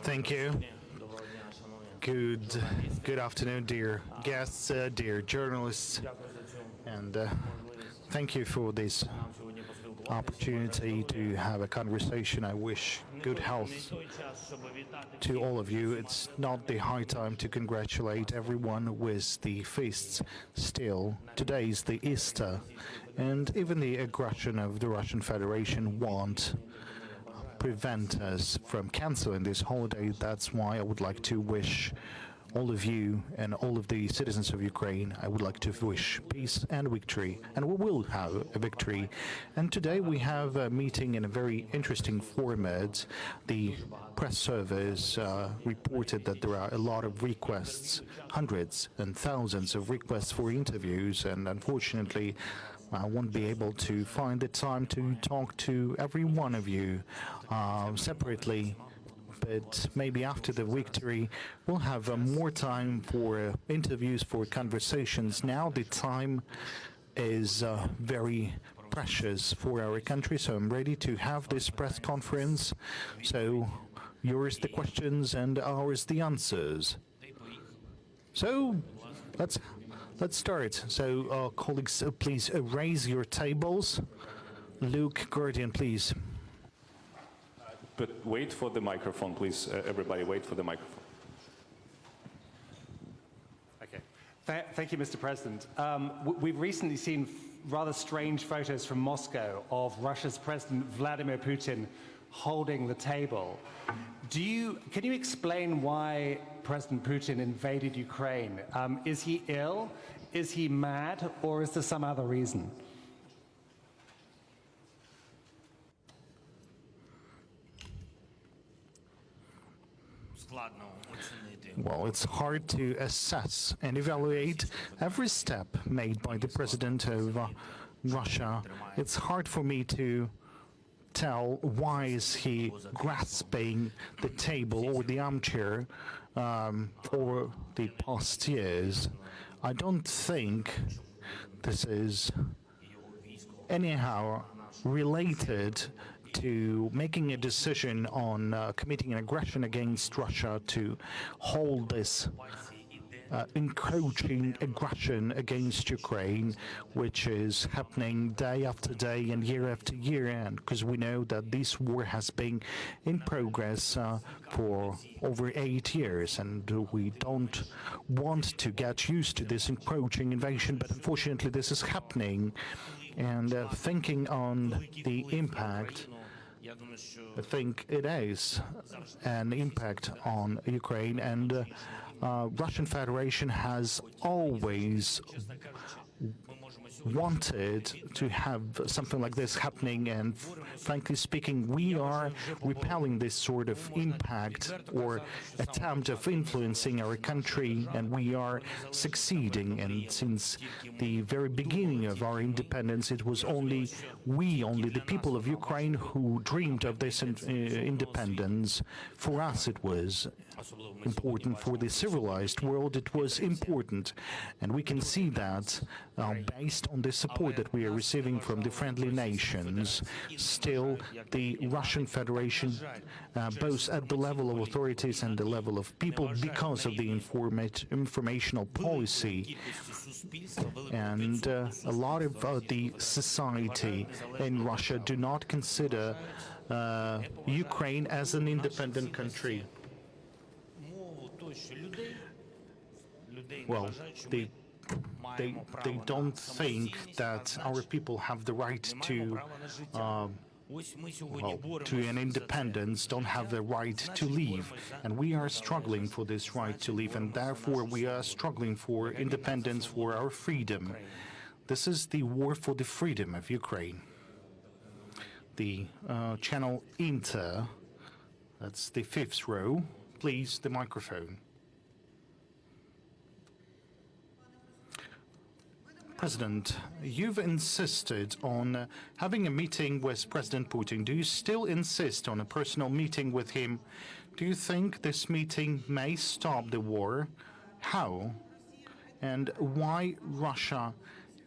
Thank you. Good afternoon, dear guests, dear journalists, and thank you for this opportunity to have a conversation. I wish good health to all of you. It's not the high time to congratulate everyone with the feasts still. Today is the Easter, and even the aggression of the Russian Federation won't prevent us from canceling this holiday. That's why I would like to wish all of you and all of the citizens of Ukraine, I would like to wish peace and victory, and we will have a victory. And today we have a meeting in a very interesting format. The press service reported that there are a lot of requests, hundreds and thousands of requests for interviews, and unfortunately I won't be able to find the time to talk to every one of you separately. But maybe after the victory, we'll have more time for interviews, for conversations. Now the time is very precious for our country, so I'm ready to have this press conference. So yours the questions and ours the answers. So let's start. So colleagues, please raise your tables. Luke, Guardian, please. But wait for the microphone, please. Everybody, wait for the microphone. Okay. Thank you, Mr. President. We've recently seen rather strange photos from Moscow of Russia's President Vladimir Putin holding the table. Can you explain why President Putin invaded Ukraine? Is he ill? Is he mad? Or is there some other reason? Well, it's hard to assess and evaluate every step made by the president of Russia. It's hard for me to tell why is he grasping the table or the armchair for the past years. I don't think this is anyhow related to making a decision on committing an aggression against Russia to hold this encroaching aggression against Ukraine, which is happening day after day and year after year, and because we know that this war has been in progress for over 8 years, and we don't want to get used to this encroaching invasion, but unfortunately this is happening. And thinking on the impact, I think it is an impact on Ukraine, and Russian Federation has always wanted to have something like this happening, and frankly speaking, we are repelling this sort of impact or attempt of influencing our country, and we are succeeding. And since the very beginning of our independence, it was only the people of Ukraine who dreamed of this independence. For us it was important, for the civilized world it was important, and we can see that based on the support that we are receiving from the friendly nations. Still, the Russian Federation, both at the level of authorities and the level of people, because of the informational policy, and a lot of the society in Russia do not consider Ukraine as an independent country. Well, they don't think that our people have the right to an independence, don't have the right to leave, and we are struggling for this right to leave, and therefore we are struggling for independence, for our freedom. This is the war for the freedom of Ukraine. The channel Inter, that's the 5th row. Please, the microphone. President, you've insisted on having a meeting with President Putin. Do you still insist on a personal meeting with him? Do you think this meeting may stop the war? How? And why Russia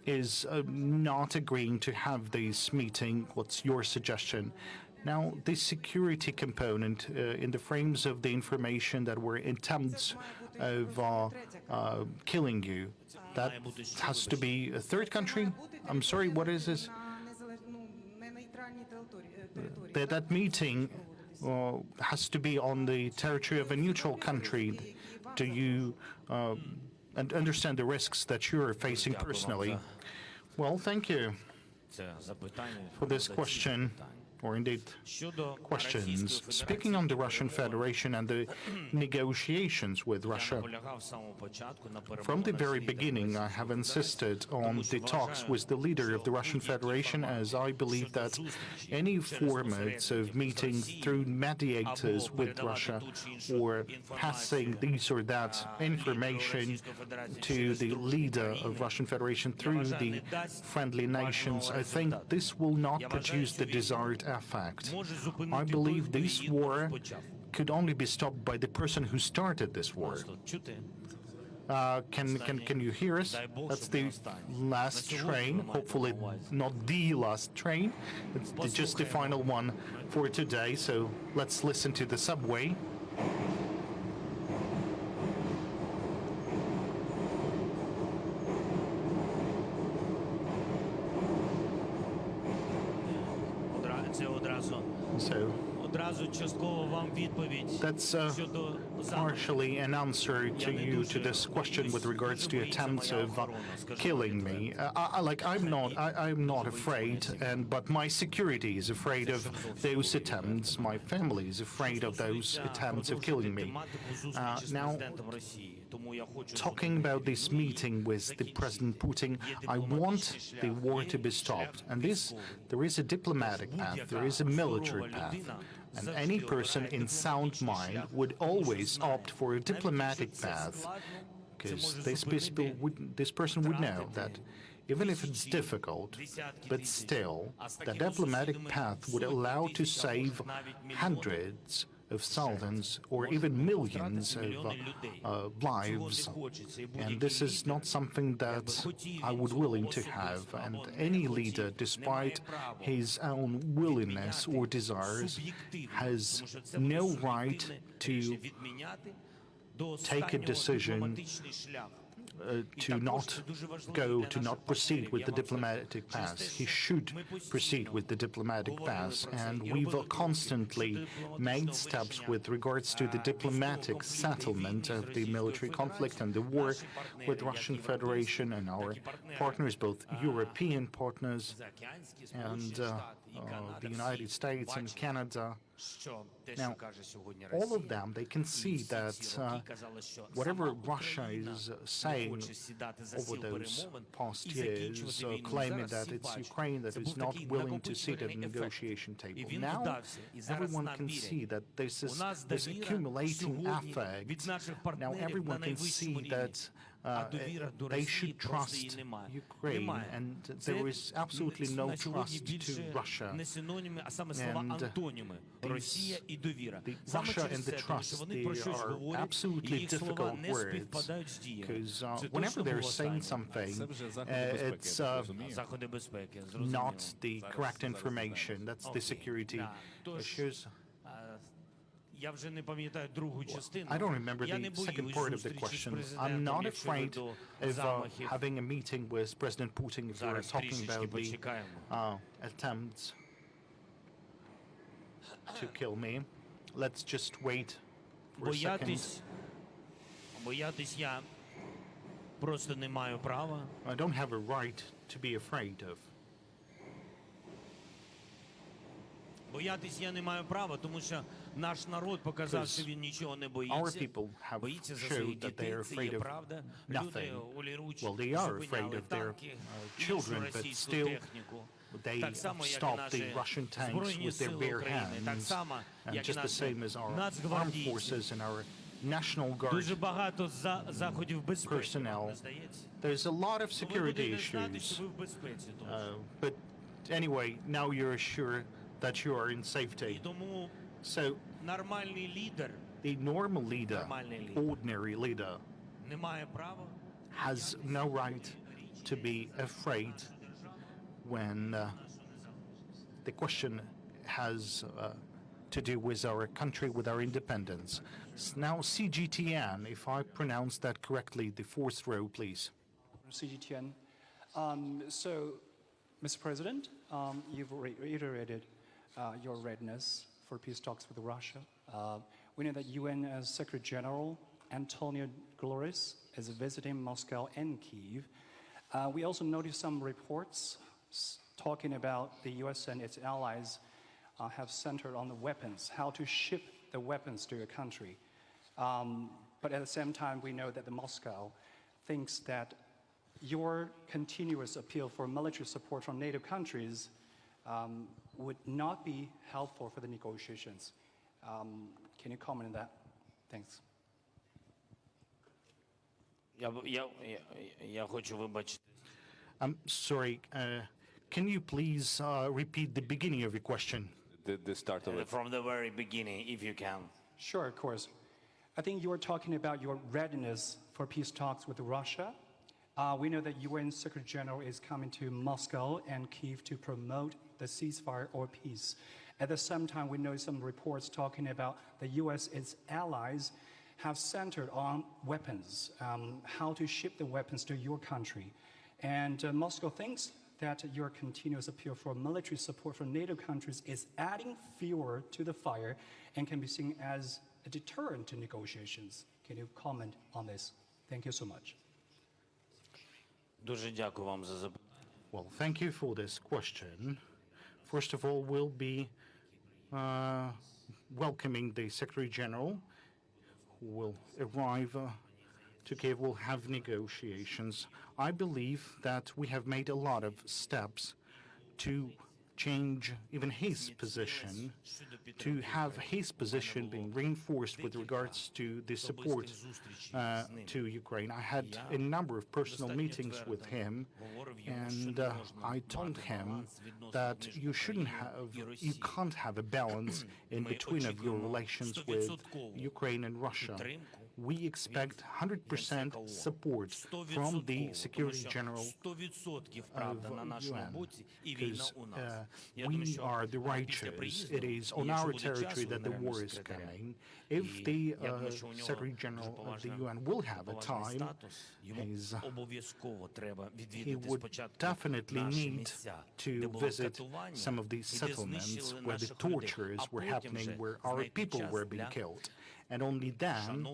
is not agreeing to have this meeting. What's your suggestion? Now, the security component in the frames of the information that were attempts of killing you, that has to be a third country? I'm sorry, what is this? That meeting has to be on the territory of a neutral country. Do you understand the risks that you're facing personally? Well, thank you for this question, or indeed questions. Speaking on the Russian Federation and the negotiations with Russia, from the very beginning I have insisted on the talks with the leader of the Russian Federation, as I believe that any formats of meetings through mediators with Russia or passing this or that information to the leader of Russian Federation through the friendly nations, I think this will not produce the desired effect. I believe this war could only be stopped by the person who started this war. Can you hear us? That's the last train, hopefully not the last train. It's just the final one for today, so let's listen to the subway. So that's partially an answer to you to this question with regards to attempts of killing me. I'm not afraid, but my security is afraid of those attempts. My family is afraid of those attempts of killing me. Now, talking about this meeting with the President Putin, I want the war to be stopped. And there is a diplomatic path, there is a military path. And any person in sound mind would always opt for a diplomatic path, because this person would know that even if it's difficult, but still, the diplomatic path would allow to save hundreds of thousands or even millions of lives, and this is not something that I would willing to have. And any leader, despite his own willingness or desires, has no right to take a decision to not proceed with the diplomatic path. He should proceed with the diplomatic path, and we've constantly made steps with regards to the diplomatic settlement of the military conflict and the war with Russian Federation and our partners, both European partners and the United States and Canada. Now, all of them, they can see that whatever Russia is saying over those past years, claiming that it's Ukraine that is not willing to sit at the negotiation table. Now, everyone can see that this is this accumulating effect. Now, everyone can see that they should trust Ukraine, and there is absolutely no trust to Russia. And the Russia and the trust, they are absolutely difficult words, because whenever they're saying something, it's not the correct information. That's the security issues. I don't remember the second part of the question. I'm not afraid of having a meeting with President Putin if we're talking about the attempts to kill me. Let's just wait for a second. I don't have a right to be afraid of. Our people have showed that they are afraid of nothing. Well, they are afraid of their children, but still they stopped the Russian tanks with their bare hands, and just the same as our armed forces and our National Guard personnel. There's a lot of security issues, but anyway, now you're sure that you are in safety. So, the normal leader, ordinary leader, has no right to be afraid when the question has to do with our country, with our independence. Now CGTN, if I pronounce that correctly, the fourth row, please. CGTN. So, Mr. President, you've reiterated your readiness for peace talks with Russia. We know that UN Secretary General Antonio Guterres is visiting Moscow and Kyiv. We also noticed some reports talking about the US and its allies have centered on the weapons, how to ship the weapons to your country. But at the same time, we know that Moscow thinks that your continuous appeal for military support from NATO countries would not be helpful for the negotiations. Can you comment on that? Thanks. I'm sorry, can you please repeat the beginning of your question? The start of it. From the very beginning, if you can. Sure, of course. I think you were talking about your readiness for peace talks with Russia. We know that UN Secretary General is coming to Moscow and Kyiv to promote the ceasefire or peace. At the same time, we know some reports talking about the US, its allies, have centered on weapons, how to ship the weapons to your country. And Moscow thinks that your continuous appeal for military support from NATO countries is adding fuel to the fire and can be seen as a deterrent to negotiations. Can you comment on this? Thank you so much. Well, thank you for this question. First of all, we'll be welcoming the Secretary General, who will arrive to Kyiv. We'll have negotiations. I believe that we have made a lot of steps to change even his position, to have his position being reinforced with regards to the support to Ukraine. I had a number of personal meetings with him, and I told him that you can't have a balance in between of your relations with Ukraine and Russia. We expect 100% support from the Secretary General of UN, because we are the righteous. It is on our territory that the war is coming. If the Secretary General of the UN will have a time, he would definitely need to visit some of these settlements where the tortures were happening, where our people were being killed. And only then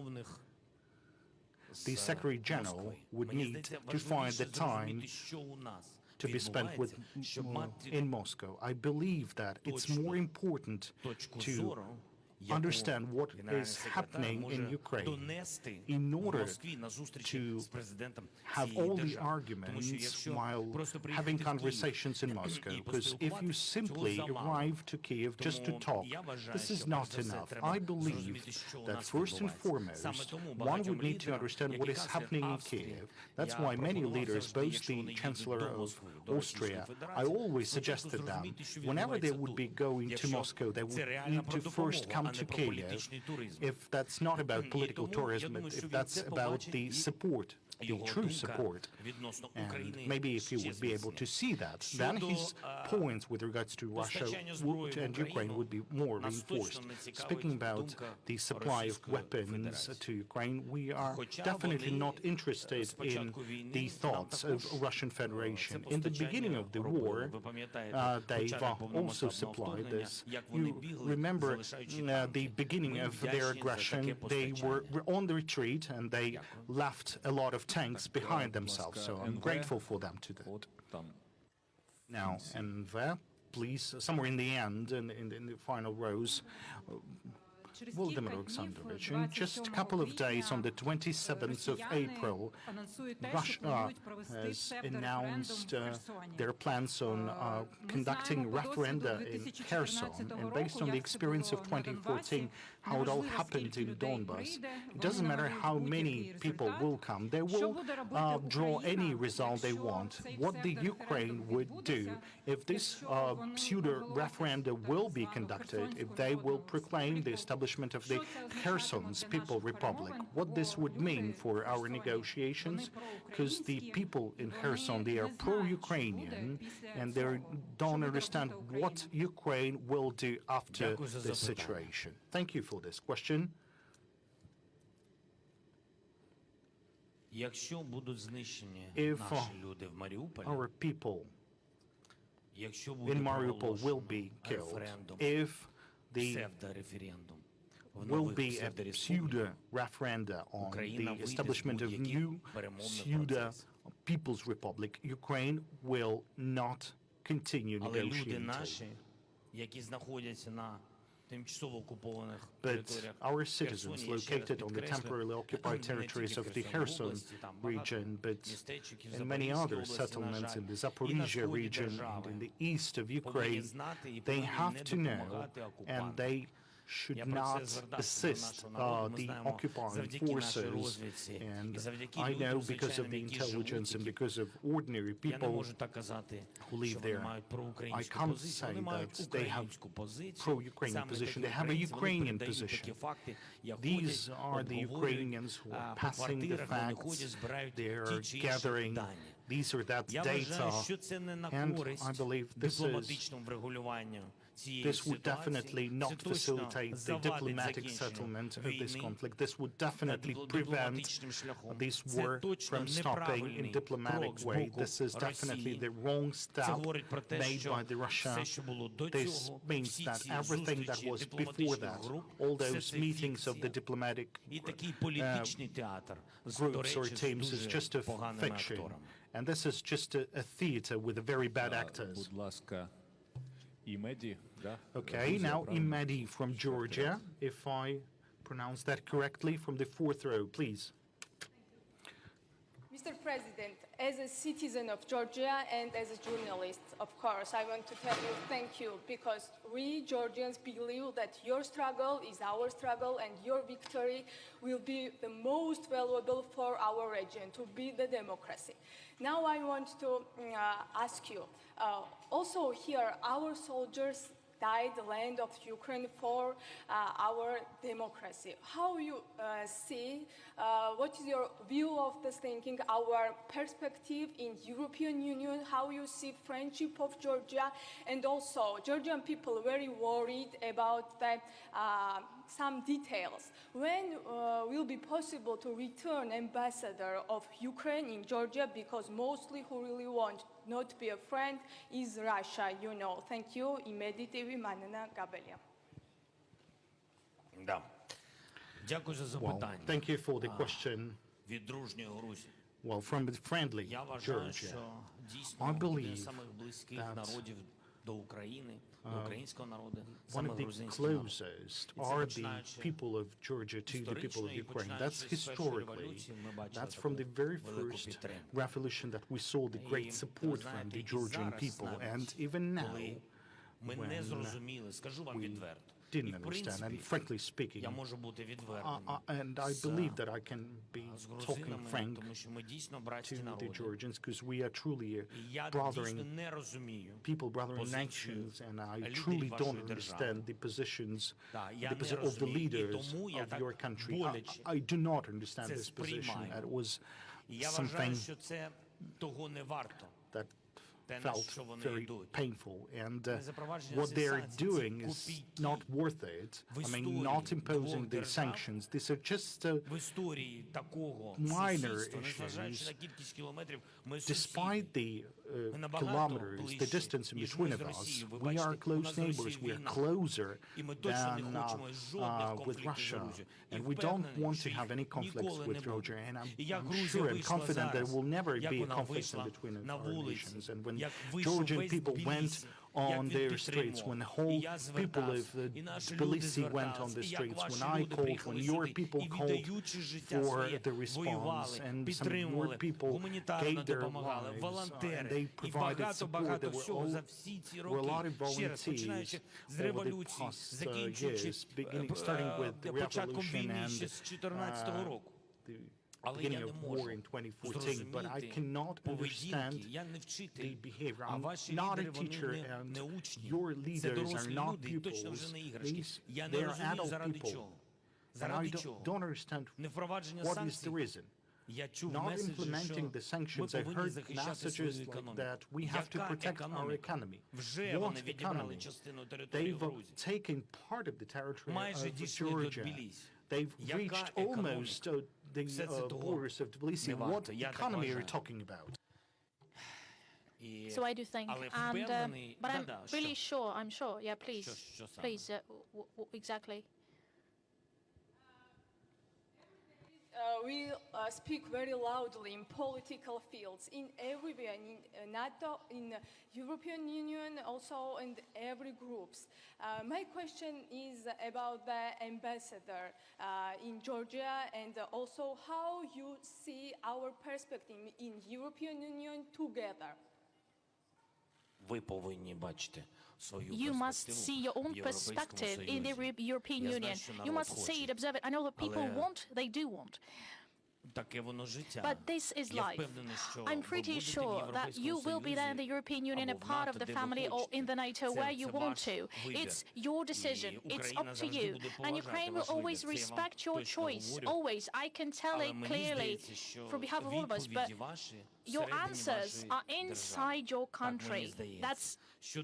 the Secretary General would need to find the time to be spent in Moscow. I believe that it's more important to understand what is happening in Ukraine in order to have all the arguments while having conversations in Moscow. Because if you simply arrive to Kyiv just to talk, this is not enough. I believe that first and foremost, one would need to understand what is happening in Kyiv. That's why many leaders, both the Chancellor of Austria, I always suggested them, whenever they would be going to Moscow, they would need to first come to Kyiv, if that's not about political tourism, if that's about the support, the true support. And maybe if you would be able to see that, then his points with regards to Russia and Ukraine would be more reinforced. Speaking about the supply of weapons to Ukraine, we are definitely not interested in the thoughts of Russian Federation. In the beginning of the war, they've also supplied this. You remember the beginning of their aggression, they were on the retreat and they left a lot of tanks behind themselves, so I'm grateful for them to that. Now, and there, please, somewhere in the end, in the final rows, Volodymyr Alexandrovich, in just a couple of days, on the 27th of April, Russia has announced their plans on conducting referenda in Kherson. And based on the experience of 2014, how it all happened in Donbass. It doesn't matter how many people will come. They will draw any result they want. What the Ukraine would do if this pseudo-referendum will be conducted, if they will proclaim the establishment of the Kherson's People Republic, what this would mean for our negotiations, because the people in Kherson, they are pro-Ukrainian, and they don't understand what Ukraine will do after this situation. Thank you for this question. Якщо будуть знищені If наші люди в Маріуполі, our people якщо буде in Mariupol will be проголошено killed, референдум, if the псевдореферендум в will нових be a псевдореспубліках, pseudo-referenda on Україна the вийде з establishment of будь-яких new перемовних pseudo-People's Republic, Ukraine will not continue Але люди negotiating. наші, які знаходяться на тимчасово окупованих But територіях our Херсоні, citizens я ще раз located on the підкреслю, temporarily occupied не territories тільки of the в Херсонській Kherson області, там багато region, but містечок і в in many Запорізькій other області, на settlements жаль, in the і на Zaporizhia сході region and держави, in the east of повинні Ukraine, знати і they повинні have не to know, допомагати and окупантам. they should Я про це not звертався до assist нашого народу. Ми the знаємо, occupying завдяки нашій forces, розвідці і and завдяки I know людям, because of звичайним, the які intelligence живуть, and які because of ordinary я не people можу так казати, who live що вони there. мають I проукраїнську can't позицію. Вони say мають that they have українську позицію. pro-Ukrainian Саме position. такі They have a українці, вони Ukrainian передають такі position. факти, як These ходять, are the обговорюють, Ukrainians who are по passing the квартирах, вони facts. ходять, збирають They ті are чи інші gathering дані. these or that Я вважаю, що data, це не на and користь I believe дипломатичному врегулюванню цієї this would ситуації. definitely not Це точно facilitate the завадить diplomatic закінченню settlement of this війни conflict. This would definitely prevent дипломатичним шляхом. this Це war точно from stopping in неправильний diplomatic крок з way. боку This is definitely Росії. the wrong Це step говорить про те, made що by the Russia. все, що було до This цього, means всі that ці everything that зустрічі was before дипломатичних that, груп, all все those це meetings of the фікція. diplomatic І такий політичний театр з, до groups or речі, з teams is дуже just a поганими fiction. акторами. And this is just a theater with very bad actors. Будь ласка, Імеді, да? Okay, now Imadi from Georgia, if I pronounce that correctly, from the fourth row, please. Mr. President, as a citizen of Georgia and as a journalist, of course, I want to tell you thank you because we Georgians believe that your struggle is our struggle and your victory will be the most valuable for our region to be the democracy. Now I want to ask you, also here our soldiers died the land of Ukraine for our democracy. How you see, what is your view of this thinking, our perspective in European Union, how you see friendship of Georgia, and also Georgian people very worried about the, some details. When will be possible to return ambassador of Ukraine in Georgia, because mostly who really want not to be a friend is Russia, you know. Thank you. Immediately, Manana Gabelia. Да. Дякую за Well, запитання. thank you for the question. Від дружньої Грузії. Well, from the friendly Я вважаю, Georgia, що I дійсно один believe з самих близьких that, народів до України, до українського народу, one саме of the грузинський народ. closest І це are the починаючи people of Georgia to the people of історично і Ukraine. починаючи That's з першої historically. революції ми бачили That's from the таку very велику first підтримку. revolution that we saw the great І, support from знаєте, the і Georgian зараз people. навіть, And even now, коли ми не when зрозуміли, скажу вам we відверто. didn't І в understand, and принципі, frankly speaking, я можу бути відвертим and I з, believe that I can be з talking грузинами, frank тому що ми дійсно братські to the народи. Georgians because we are truly І я дійсно brothering не розумію people, brothering позицію nations, and I людей truly don't вашої держави. understand the positions Да, я the не position of the розумію, і leaders тому я of так your country. боляче I do not understand це this position. сприймаю. It was І я вважаю, something що це того не варто. that те, на felt що вони very йдуть. painful, and Запровадження what цих they're санкцій – це doing is копійки not worth it. в I mean, історії not двох imposing the держав, sanctions. These are just В історії такого minor сусідства, незважаючи issues. на кількість кілометрів, ми Despite сусіди. the Ми набагато kilometers, the ближче, distance in ніж between ми of з us, Росією. Ви we бачите, are у close нас з Росією neighbors. We are війна. closer І ми точно не than хочемо жодних with конфліктів з Russia, Грузією. І and we don't впевнений, want що to have їх any conflicts ніколи with не буде. Georgia. And І як I'm Грузія sure and вийшла confident there зараз, will never як be вона conflicts in вийшла between на our вулиці, nations. And when як вийшов Georgian весь people went Тбілісі on their streets, when the whole people of Tbilisi went on the streets, when I called, when your people called for the response, and some of your people gave their lives, and they provided support. There were a lot of volunteers over the past years, starting with the revolution and the beginning of war in 2014, but I cannot understand the behavior. I'm not a teacher, and your leaders are not pupils. They are adult people, and I don't understand what is the reason. Not implementing the sanctions. I've heard messages like that. We have to protect our economy. What economy? They've taken part of the territory of Georgia. They've reached almost the borders of Tbilisi. What economy are you talking about? So I do think, and but I'm really sure. I'm sure. Yeah, please, please. Exactly. We speak very loudly in political fields, in everywhere, in NATO, in European Union, also in every groups. My question is about the ambassador in Georgia, and also how you see our perspective in European Union together. You must see your own perspective in the European Union. You must see it, observe it. I know that people want, they do want. But this is life. I'm pretty sure that you will be there in the European Union, a part of the family, or in the NATO, where you want to. It's your decision. It's up to you. And Ukraine will always respect your choice. Always. I can tell it clearly for behalf of all of us. But your answers are inside your country. That's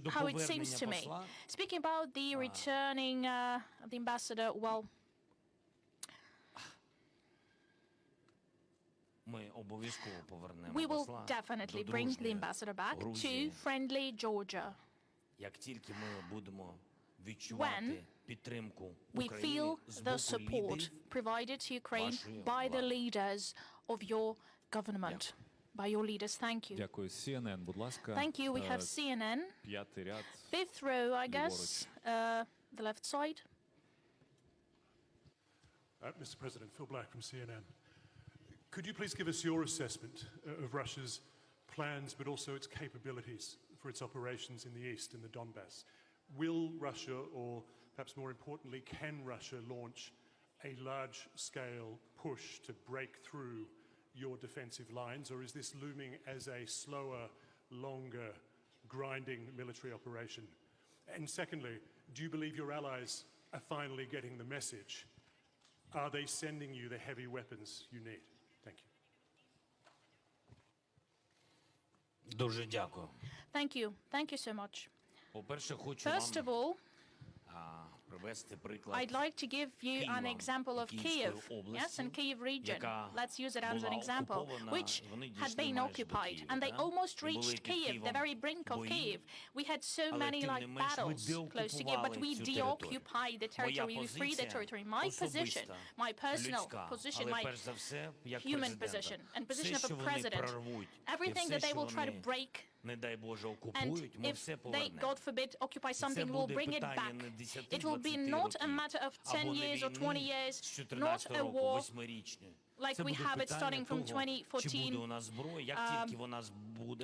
how it seems to me. Speaking about the returning the ambassador, well, we will definitely bring the ambassador back to friendly Georgia when we feel the support provided to Ukraine by the leaders of your government, by your leaders. Thank you. Thank you. We have CNN. Fifth row, I guess, the left side. Mr. President, Phil Black from CNN. Could you please give us your assessment of Russia's plans, but also its capabilities for its operations in the east, in the Donbass? Will Russia, or perhaps more importantly, can Russia launch a large-scale push to break through your defensive lines, or is this looming as a slower, longer, grinding military operation? And secondly, do you believe your allies are finally getting the message? Are they sending you the heavy weapons you need? Thank you. Thank you. Thank you so much. First of all, I'd like to give you an example of Kyiv, yes, and Kyiv region. Let's use it as an example, which had been occupied, and they almost reached Kyiv, the very brink of Kyiv. We had so many battles close to Kyiv, but we deoccupied the territory, we freed the territory. My position, my personal position, my human position, and position of a president, everything that they will try to break, and if they, God forbid, occupy something, we'll bring it back. It will be not a matter of 10 years or 20 years, not a war like we have it starting from 2014.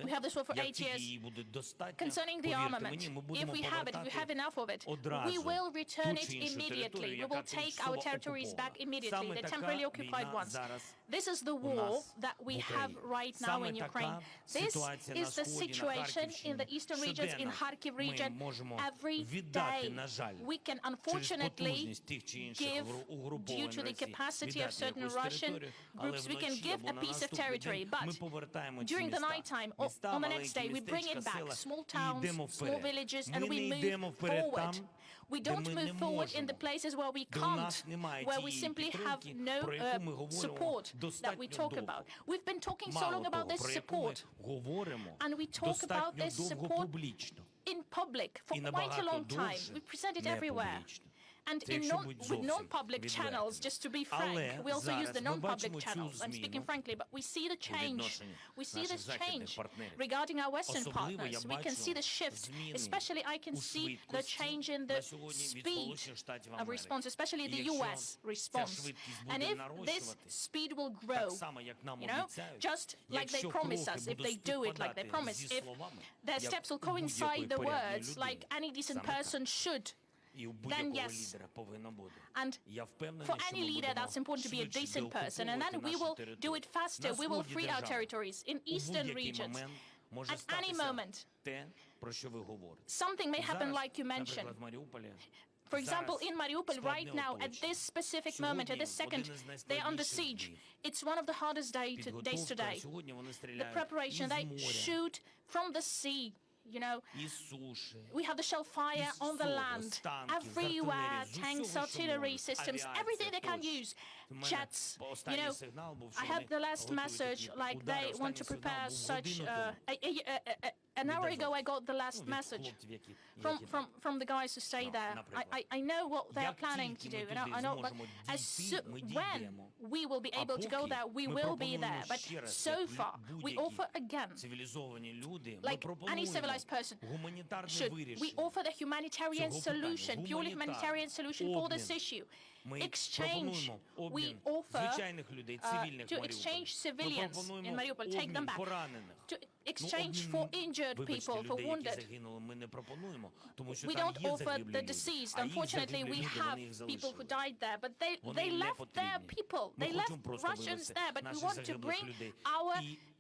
We have this war for 8 years. Concerning the armament, if we have it, if we have enough of it, we will return it immediately. We will take our territories back immediately, the temporarily occupied ones. This is the war that we have right now in Ukraine. This is the situation in the eastern regions, in Kharkiv region. Every day we can unfortunately give, due to the capacity of certain Russian groups, we can give a piece of territory, but during the night time, on the next day, we bring it back, small towns, small villages, and we move forward. We don't move forward in the places where we can't, where we simply have no support that we talk about. We've been talking so long about this support, and we talk about this support in public for quite a long time. We present it everywhere. And with non-public channels, just to be frank, we also use the non-public channels. I'm speaking frankly, but we see the change. We see this change regarding our Western partners. We can see the shift. Especially, I can see the change in the speed of response, especially the US response. And if this speed will grow, just like they promise us, if they do it like they promise, if their steps will coincide the words like any decent person should, then yes. And for any leader, that's important to be a decent person. And then we will do it faster. We will free our territories in eastern regions. At any moment, something may happen like you mentioned. For example, in Mariupol right now, at this specific moment, at this second, they're under siege. It's one of the hardest days today. The preparation, they shoot from the sea. We have the shell fire on the land, everywhere, tanks, artillery systems, everything they can use, jets. I had the last message, like they want to prepare such. An hour ago, I got the last message from the guys who stay there. I know what they are planning to do. I know, but when we will be able to go there, we will be there. But so far, we offer again, like any civilized person should, we offer the humanitarian solution, purely humanitarian solution for this issue. Exchange. We offer to exchange civilians in Mariupol, take them back. To exchange for injured people, for wounded. We don't offer the deceased. Unfortunately, we have people who died there, but they left their people. They left Russians there, but we want to bring our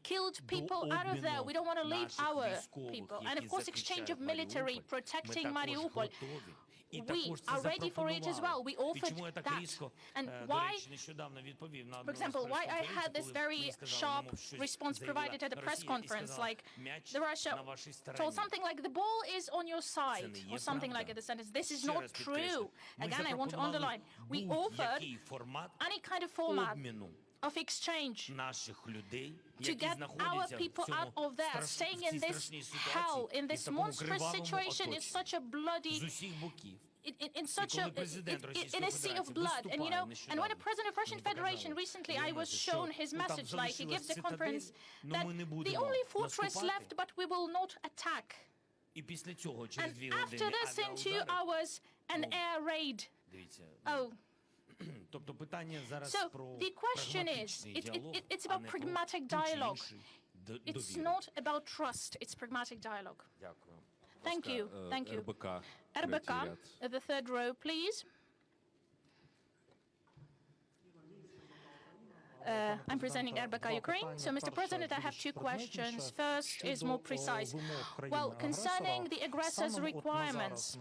killed people out of there. We don't want to leave our people. And of course, exchange of military protecting Mariupol. We are ready for it as well. We offered that. And why, for example, why I had this very sharp response provided at the press conference, like the Russia told something like the ball is on your side, or something like the sentence. This is not true. Again, I want to underline, we offered any kind of format of exchange to get our people out of there. Staying in this hell, in this monstrous situation, is such a bloody, in a sea of blood. And and when the president of Russian Federation recently, I was shown his message, like he gives a conference that the only fortress left, but we will not attack. And after this, in 2 hours, an air raid. Oh. So the question is, it's about pragmatic dialogue. It's not about trust, it's pragmatic dialogue. Thank you, thank you. RBK, the third row, please. I'm presenting RBK Ukraine. So, Mr. President, I have 2 questions. First is more precise. Well, concerning the aggressor's requirements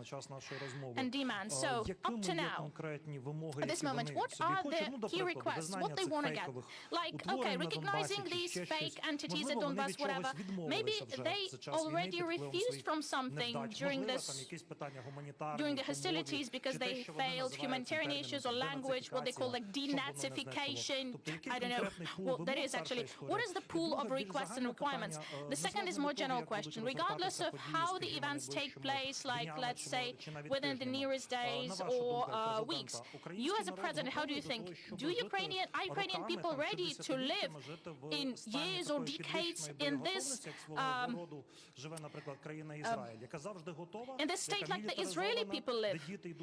and demands. So, up to now, at this moment, what are the key requests? What they want to get? Like, okay, recognizing these fake entities at Donbass, whatever, maybe they already refused from something during the hostilities because they failed humanitarian issues or language, what they call like denazification. I don't know what that is actually. What is the pool of requests and requirements? The second is more general question. Regardless of how the events take place, like let's say within the nearest days or weeks, you as a president, how do you think? Are Ukrainian people ready to live in years or decades in this state like the Israeli people live?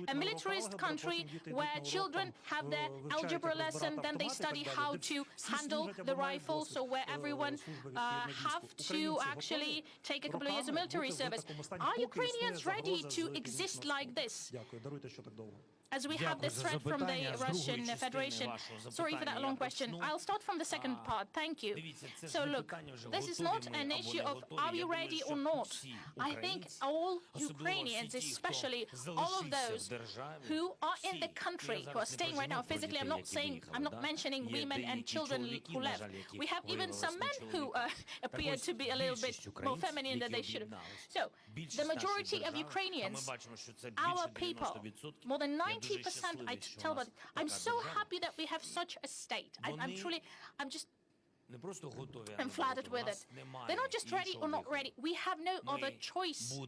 A militarist country where children have their algebra lesson, then they study how to handle the rifle, so where everyone have to actually take a couple of years of military service. Are Ukrainians ready to exist like this? As we have this threat from the Russian Federation. Sorry for that long question. I'll start from the second part. Thank you. So look, this is not an issue of are you ready or not. I think all Ukrainians, especially all of those who are in the country, who are staying right now physically, I'm not mentioning women and children who left. We have even some men who appear to be a little bit more feminine than they should have. So the majority of Ukrainians, our people, more than 90%, I'm so happy that we have such a state. I'm and flattered with it. They're not just ready or not ready. We have no other choice.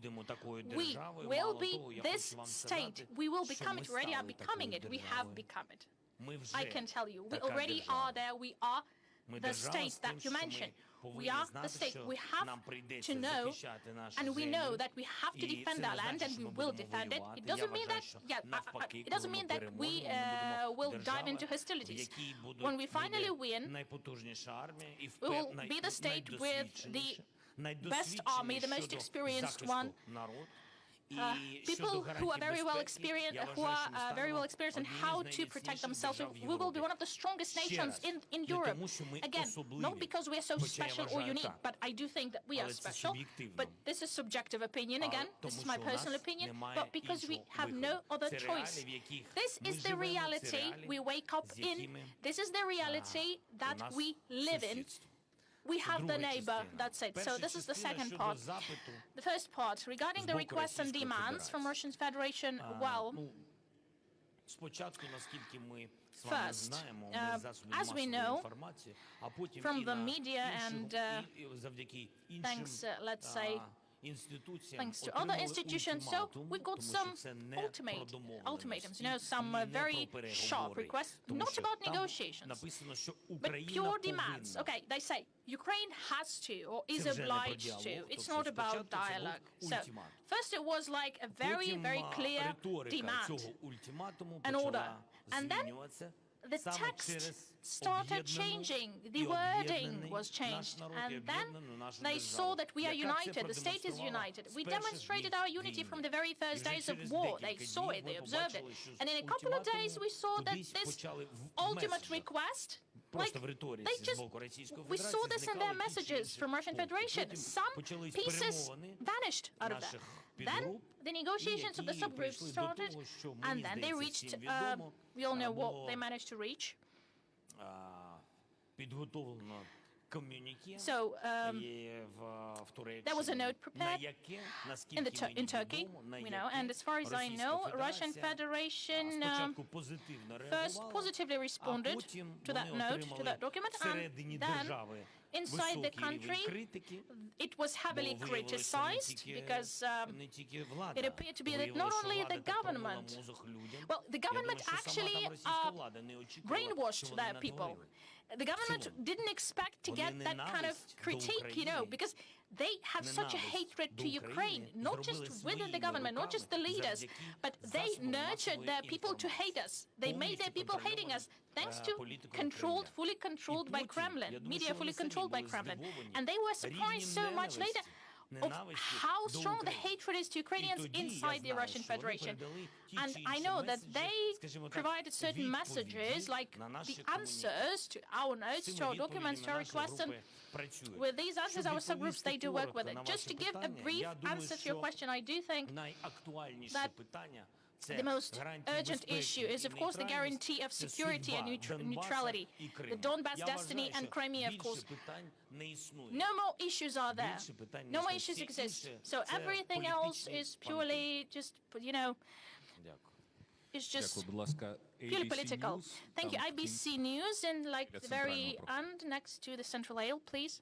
We will be this state. We will become it. We already are becoming it. We have become it. I can tell you. We already are there. We are the state that you mentioned. We are the state. We have to know, and we know that we have to defend our land, and we will defend it. It doesn't mean that, it doesn't mean that we will dive into hostilities. When we finally win, we will be the state with the best army, the most experienced one. People who are very well experienced, in how to protect themselves. We will be one of the strongest nations in Europe. Again, not because we are so special or unique, but I do think that we are special. But this is subjective opinion. Again, this is my personal opinion. But because we have no other choice. This is the reality we wake up in. This is the reality that we live in. We have the neighbor, that's it. So this is the second part. The first part, regarding the requests and demands from Russian Federation, well, first, as we know, from the media and thanks, let's say, thanks to other institutions, so we got some ultimatums, some very sharp requests, not about negotiations, but pure demands. Okay, they say Ukraine has to or is obliged to. It's not about dialogue. So first it was like a very, very clear demand, an order, and then the text started changing, the wording was changed, and then they saw that we are united, the state is united. We demonstrated our unity from the very first days of war. They saw it, they observed it. And in a couple of days we saw that this ultimate request, like, we saw this in their messages from Russian Federation. Some pieces vanished out of that. Then the negotiations of the subgroups started, and then they reached, we all know what they managed to reach. So there was a note prepared in Turkey, and as far as I know, Russian Federation first positively responded to that note, to that document, and then inside the country it was heavily criticized because it appeared to be that not only the government, well, the government actually brainwashed their people. The government didn't expect to get that kind of critique, because they have such a hatred to Ukraine, not just within the government, not just the leaders, but they nurtured their people to hate us. They made their people hating us thanks to fully controlled by Kremlin, media fully controlled by Kremlin. And they were surprised so much later of how strong the hatred is to Ukrainians inside the Russian Federation. And I know that they provided certain messages, like the answers to our notes, to our documents, to our requests, and with these answers, our subgroups, they do work with it. Just to give a brief answer to your question, I do think that the most urgent issue is, of course, the guarantee of security and neutrality, the Donbass destiny and Crimea, of course. No more issues are there. No more issues exist. So everything else is purely just, it's just purely political. Thank you. IBC News, and like the very end, next to the central aisle, please.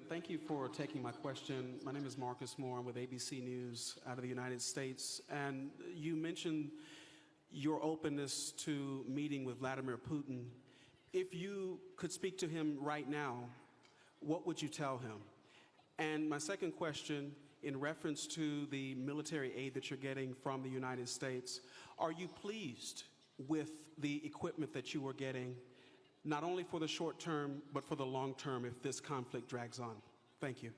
Thank you for taking my question. My name is Marcus Moore. I'm with ABC News out of the United States. And you mentioned your openness to meeting with Vladimir Putin. If you could speak to him right now, what would you tell him? And my second question, in reference to the military aid that you're getting from the United States, are you pleased with the equipment that you are getting, not only for the short term, but for the long term if this conflict drags on? Thank you.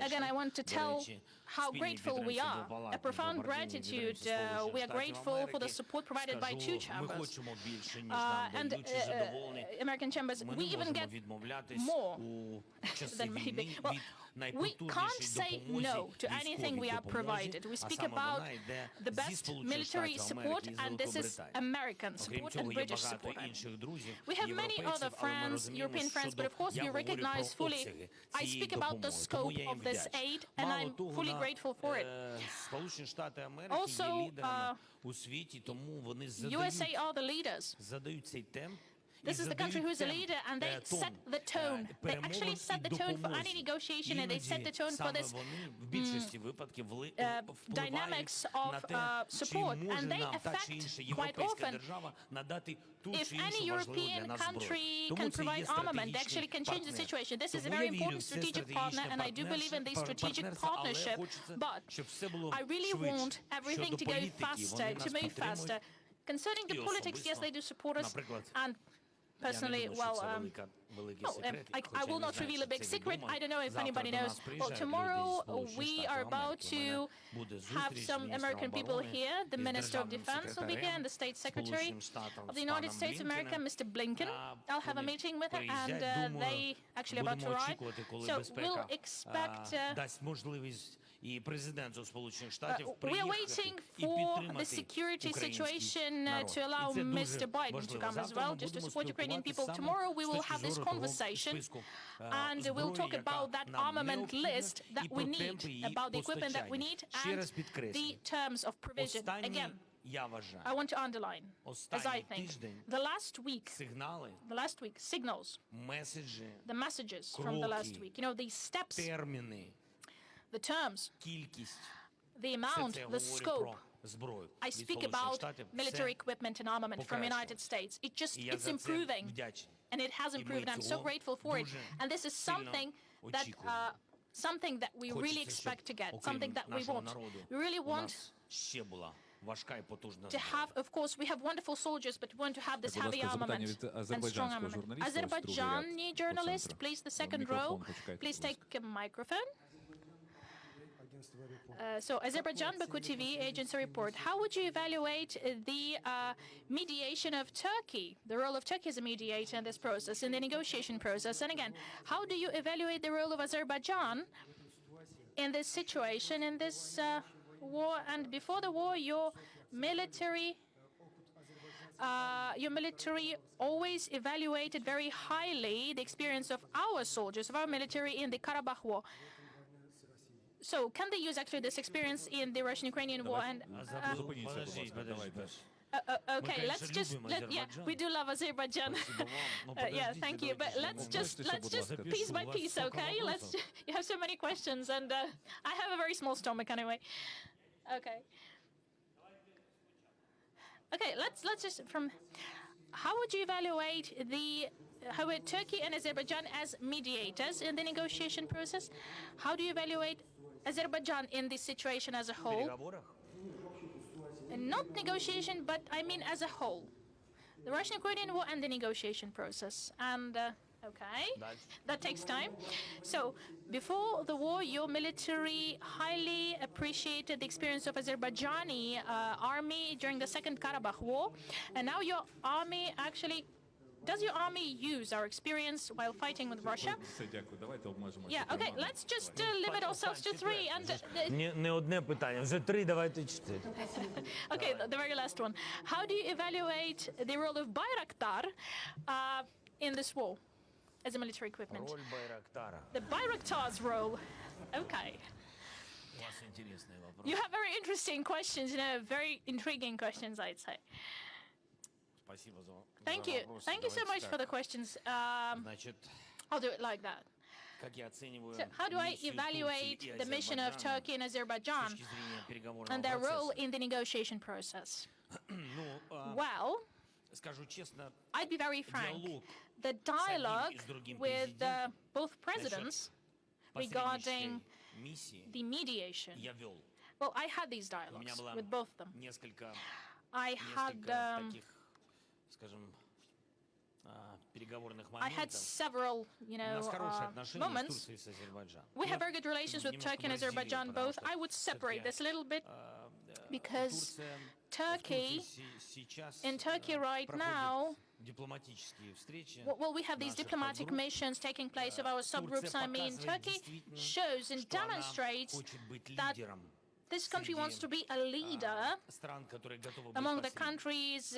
Again, I want to tell how grateful we are, a profound gratitude. We are grateful for the support provided by two chambers and American chambers. We even get more than maybe. Well, we can't say no to anything we are provided. We speak about the best military support, and this is American support and British support. We have many other friends, European friends, but of course we recognize fully цієї speak about the допомоги. scope Тому я їм of this вдячний. aid, and Мало I'm того, fully grateful for it. Сполучені Штати Америки є Also, лідерами у світі, тому вони USA are the leaders. задають цей темп. This is the country who is a leader, and they set the tone. They actually set the tone for any negotiation, and they set the tone for this dynamics of support. And they affect quite often. If any European country can provide armament, they actually can change the situation. This is a very important strategic partner, and I do believe in this strategic partnership. But I really want everything to go faster, to move faster. Concerning the politics, yes, they do support us. And personally, well, I will not reveal a big secret. I don't know if anybody knows. Well, tomorrow we are about to have some American people here. The Minister of Defense will be here, and the State Secretary of the United States of America, Mr. Blinken. I'll have a meeting with her, and they actually about to arrive. So we'll expect. І президенту Сполучених Штатів we are waiting for the security situation to allow Mr. Biden to come as well, just to support Ukrainian people. Tomorrow we will have this conversation, and we'll talk about that armament list that we need, about the equipment that we need, and the terms of provision. Again, I want to underline, as I think, the last week signals, the messages from the last week, you know, these steps, the terms, the amount, the scope. I speak about military equipment and armament from the United States. It's improving, and it has improved. I'm so grateful for it. And this is something that we really expect to get, something that we want. We really want to have, of course, we have wonderful soldiers, but we want to have this heavy armament and strong armament. Azerbaijani journalist, please, the second row, please take a microphone. So, Azerbaijan Baku TV agency report. How would you evaluate the mediation of Turkey, the role of Turkey as a mediator in this process, in the negotiation process? And again, how do you evaluate the role of Azerbaijan in this situation, in this war? And before the war, your military always evaluated very highly the experience of our soldiers, of our military in the Karabakh war. So, can they use actually this experience in the Russian-Ukrainian war? And okay, yeah, we do love Azerbaijan. Yeah, thank you. But let's just piece by piece, okay? You have so many questions, and I have a very small stomach anyway. Okay. Okay, let's just how would you evaluate how Turkey and Azerbaijan as mediators in the negotiation process? How do you evaluate Azerbaijan in this situation as a whole? And not negotiation, but I mean as a whole. The Russian-Ukrainian war and the negotiation process. And, okay, that takes time. So, before the war, your military highly appreciated the experience of Azerbaijani army during the Second Karabakh war. And now your army actually... Does your army use our experience while fighting with Russia? Yeah, okay, let's just limit ourselves to 3 and... Не одне питання, вже 3, давайте 4. Okay, the very last one. How do you evaluate the role of Bayraktar in this war as a military equipment? Роль Байрактара. The Bayraktar's role. Okay. У вас интересные вопросы. You have very interesting questions, you know, very intriguing questions, I'd say. Спасибо за Thank you. Thank you so much for the questions. Значит, I'll do it like that. как я оцениваю So how do I evaluate the mission of Turkey and Azerbaijan and their role in the negotiation process? Well, скажу честно, I'd be very frank. The dialogue with both presidents regarding the mediation. Well, I had these dialogues with both of them. I had several, you know, moments. We have very good relations with Turkey and Azerbaijan both. I would separate this a little bit because in Turkey right now, well, we have these diplomatic missions taking place of our subgroups. I mean, Turkey shows and demonstrates that this country wants to be a leader among the countries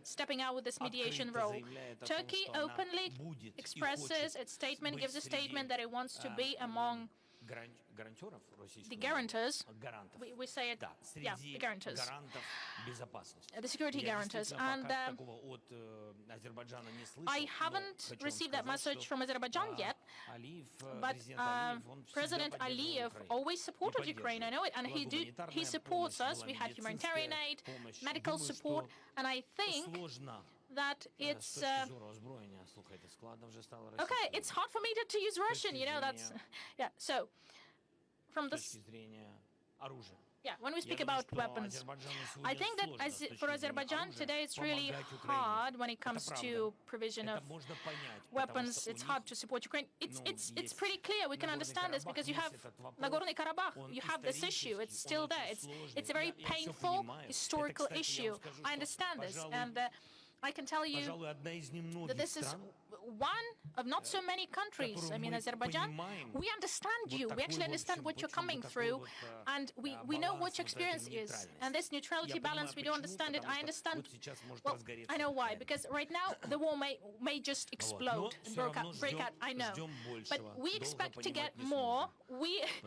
stepping out with this mediation role. Turkey openly expresses its statement, gives a statement that it wants to be among the guarantors. We say it, yeah, the guarantors, the security guarantors. And I haven't received that message from Azerbaijan yet, but President Aliyev always supported Ukraine, I know it, and he supports us. We had humanitarian aid, medical support, and I think that it's okay, it's hard for me to use Russian, you know, that's, yeah, so from this, yeah, when we speak about weapons, I think that for Azerbaijan today it's really hard when it comes to provision of weapons. It's hard to support Ukraine. It's pretty clear, we can understand this, because you have Nagorno Karabakh, you have this issue, it's still there. It's a very painful historical issue. I understand this, and I can tell you that this is one of not so many countries. I mean, Azerbaijan, we understand you. We actually understand what you're coming through, and we know what your experience is. And this neutrality balance, we don't understand it. I understand. Well, I know why. Because right now, the war may just explode and break out. I know. But we expect to get more.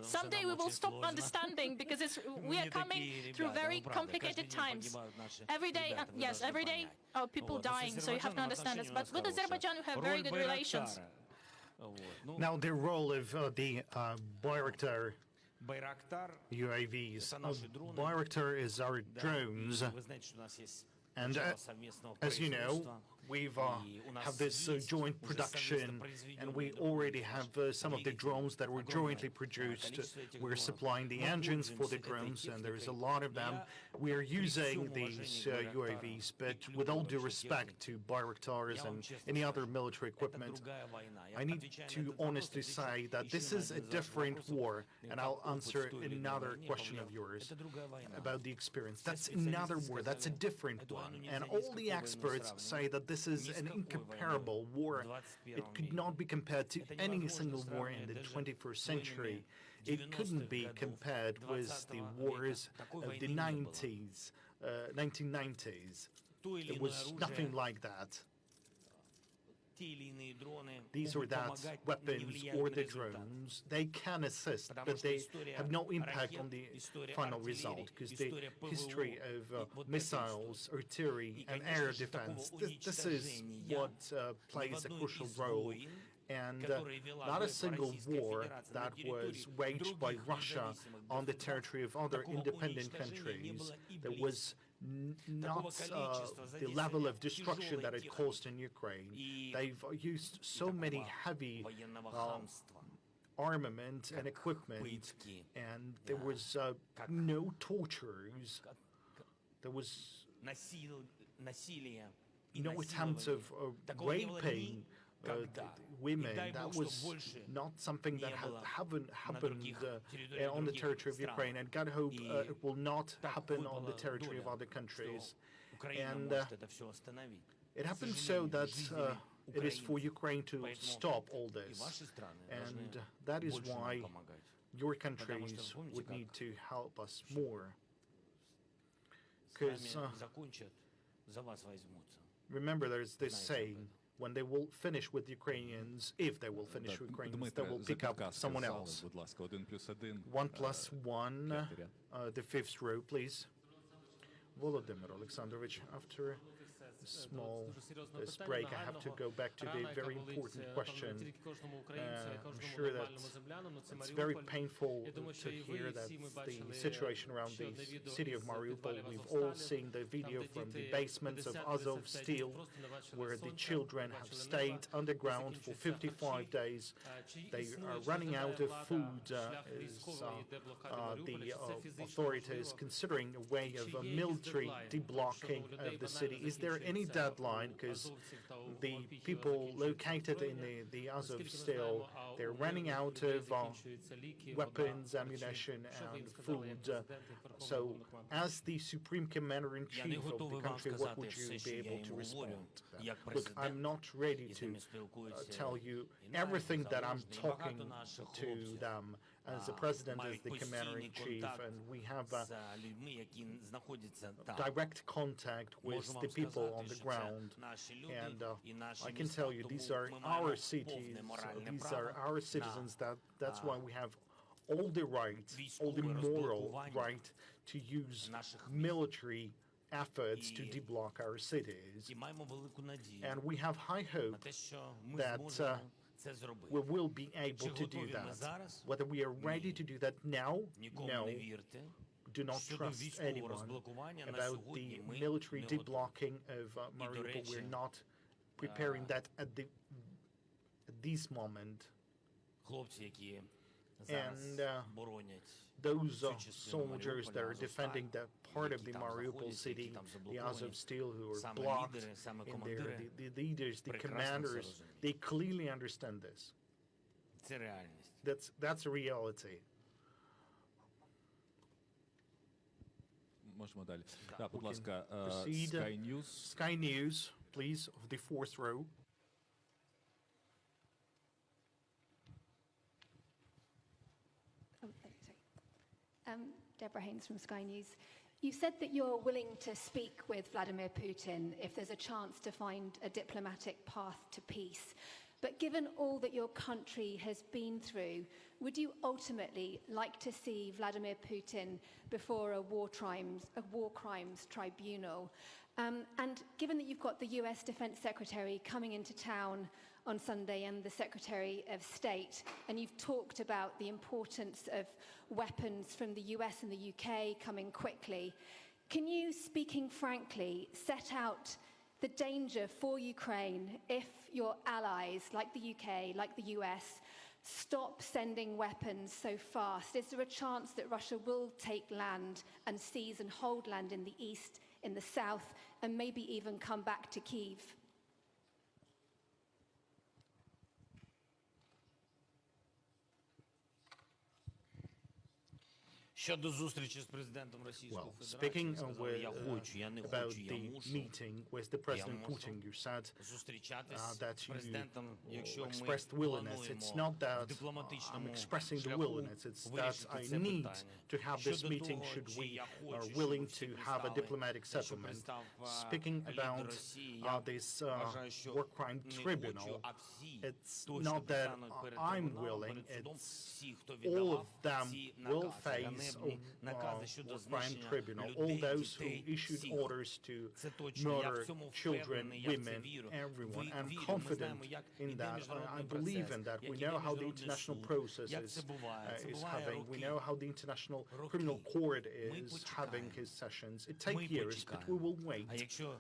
Someday we will stop understanding, because we are coming through very complicated times. Every day, yes, every day, people dying, so you have to understand this. But with Azerbaijan, we have very good relations. Now, the role of the Bayraktar UAVs. Bayraktar is our drones, and as you know, we have this joint production, and we already have some of the drones that were jointly produced. We're supplying the engines for the drones, and there's a lot of them. We are using these UAVs, but with all due respect to Bayraktars and any other military equipment, I need to honestly say that this is a different war, and I'll answer another question of yours about the experience. That's another war, that's a different one, and all the experts say that this is an incomparable war. It could not be compared to any single war in the 21st century. It couldn't be compared with the wars of the 1990s. It was nothing like that. These or that weapons or the drones, they can assist, but they have no impact on the final result, because the history of missiles, artillery, and air defense, this is what plays a crucial role. And not a single war that was waged by Russia on the territory of other independent countries that was not the level of destruction that it caused in Ukraine. They've used so many heavy armament and equipment, and there was no tortures. There was no attempts of raping women. That was not something that haven't happened on the territory of Ukraine, and God hope it will not happen on the territory of other countries. And it happens so that it is for Ukraine to stop all this, and that is why your countries would need to help us more. Because remember, there's this saying, when they will finish with Ukrainians, if they will finish with Ukrainians, they will pick up someone else. 1+1, the fifth row, please. Volodymyr Alexandrovich, after small break, I have to go back to the very important question. I'm sure that it's very painful to hear that the situation around the city of Mariupol, we've all seen the video from the basements of Azov Steel, where the children have stayed underground for 55 days. They are running out of food. The authorities considering a way of a military deblocking of the city. Is there any deadline? Because the people located in the Azov Steel, they're running out of weapons, ammunition, and food. So, as the Supreme Commander-in-Chief of the country, what would you be able to respond to that? Look, I'm not ready to tell you everything that I'm talking to them as the president is the commander-in-chief, and we have direct contact with the people on the ground. And I can tell you, these are our cities, these are our citizens. That's why we have all the rights, all the moral right to use military efforts to deblock our cities. And we have high hope that we will be able to do that. Whether we are ready to do that now, no. Do not trust anyone about the military deblocking of Mariupol. We're not preparing that at this moment. And those soldiers that are defending that part of the Mariupol city, the Azov Steel, who are blocked in there, the leaders, the commanders, they clearly understand this. That's a reality. Можемо далі. Да, будь ласка, Sky News. Sky News, please, of the fourth row. Deborah Haynes from Sky News. You said that you're willing to speak with Vladimir Putin if there's a chance to find a diplomatic path to peace. But given all that your country has been through, would you ultimately like to see Vladimir Putin before a war crimes tribunal? And given that you've got the US Defense Secretary coming into town on Sunday and the Secretary of State, and you've talked about the importance of weapons from the US and the UK coming quickly, can you, speaking frankly, set out the danger for Ukraine if your allies, like the UK, like the US, stop sending weapons so fast? Is there a chance that Russia will take land and seize and hold land in the east, in the south, and maybe even come back to Kyiv? Щодо зустрічі з президентом Російської Федерації, сказав, я хочу, я не хочу, я мушу. Я мушу зустрічатись з президентом, якщо ми плануємо в дипломатичному шляху вирішити це питання. Щодо того, чи я хочу, щоб всі визнали, що пристав лідер Росії, я вважаю, що ми хочу, а всі точно пристануть перед трибуналом, перед судом, всі, хто віддавав ці накази, накази щодо знищення людей, дітей, всіх. Це точно, я в цьому впевнений, я в це вірю. Ми знаємо, як іде міжнародний процес, як іде міжнародний суд, як це буває. Це буває роки. Ми почекаємо. Ми почекаємо. А якщо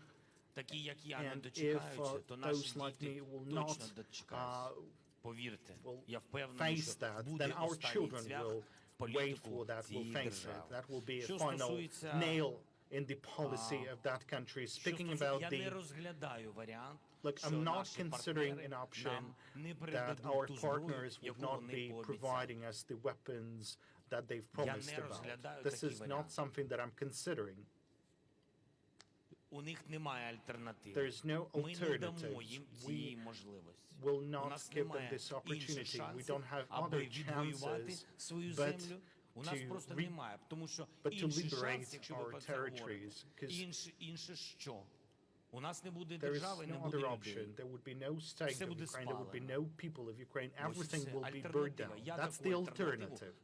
такі, як я, не дочекаються, то наші діти точно дочекаються. Повірте, я впевнений, що буде останній цвях wait for that, will face it. That will be a final nail in the policy of that country. Speaking about look, I'm not considering an option that our partners would not be providing us the weapons that they've promised about. This is not something that I'm considering. There is no alternative. We will not give them this opportunity. We don't have other chances but to liberate our territories. There is no other option. There would be no state of Ukraine. There would be no people of Ukraine. Everything will be burned down. That's the alternative.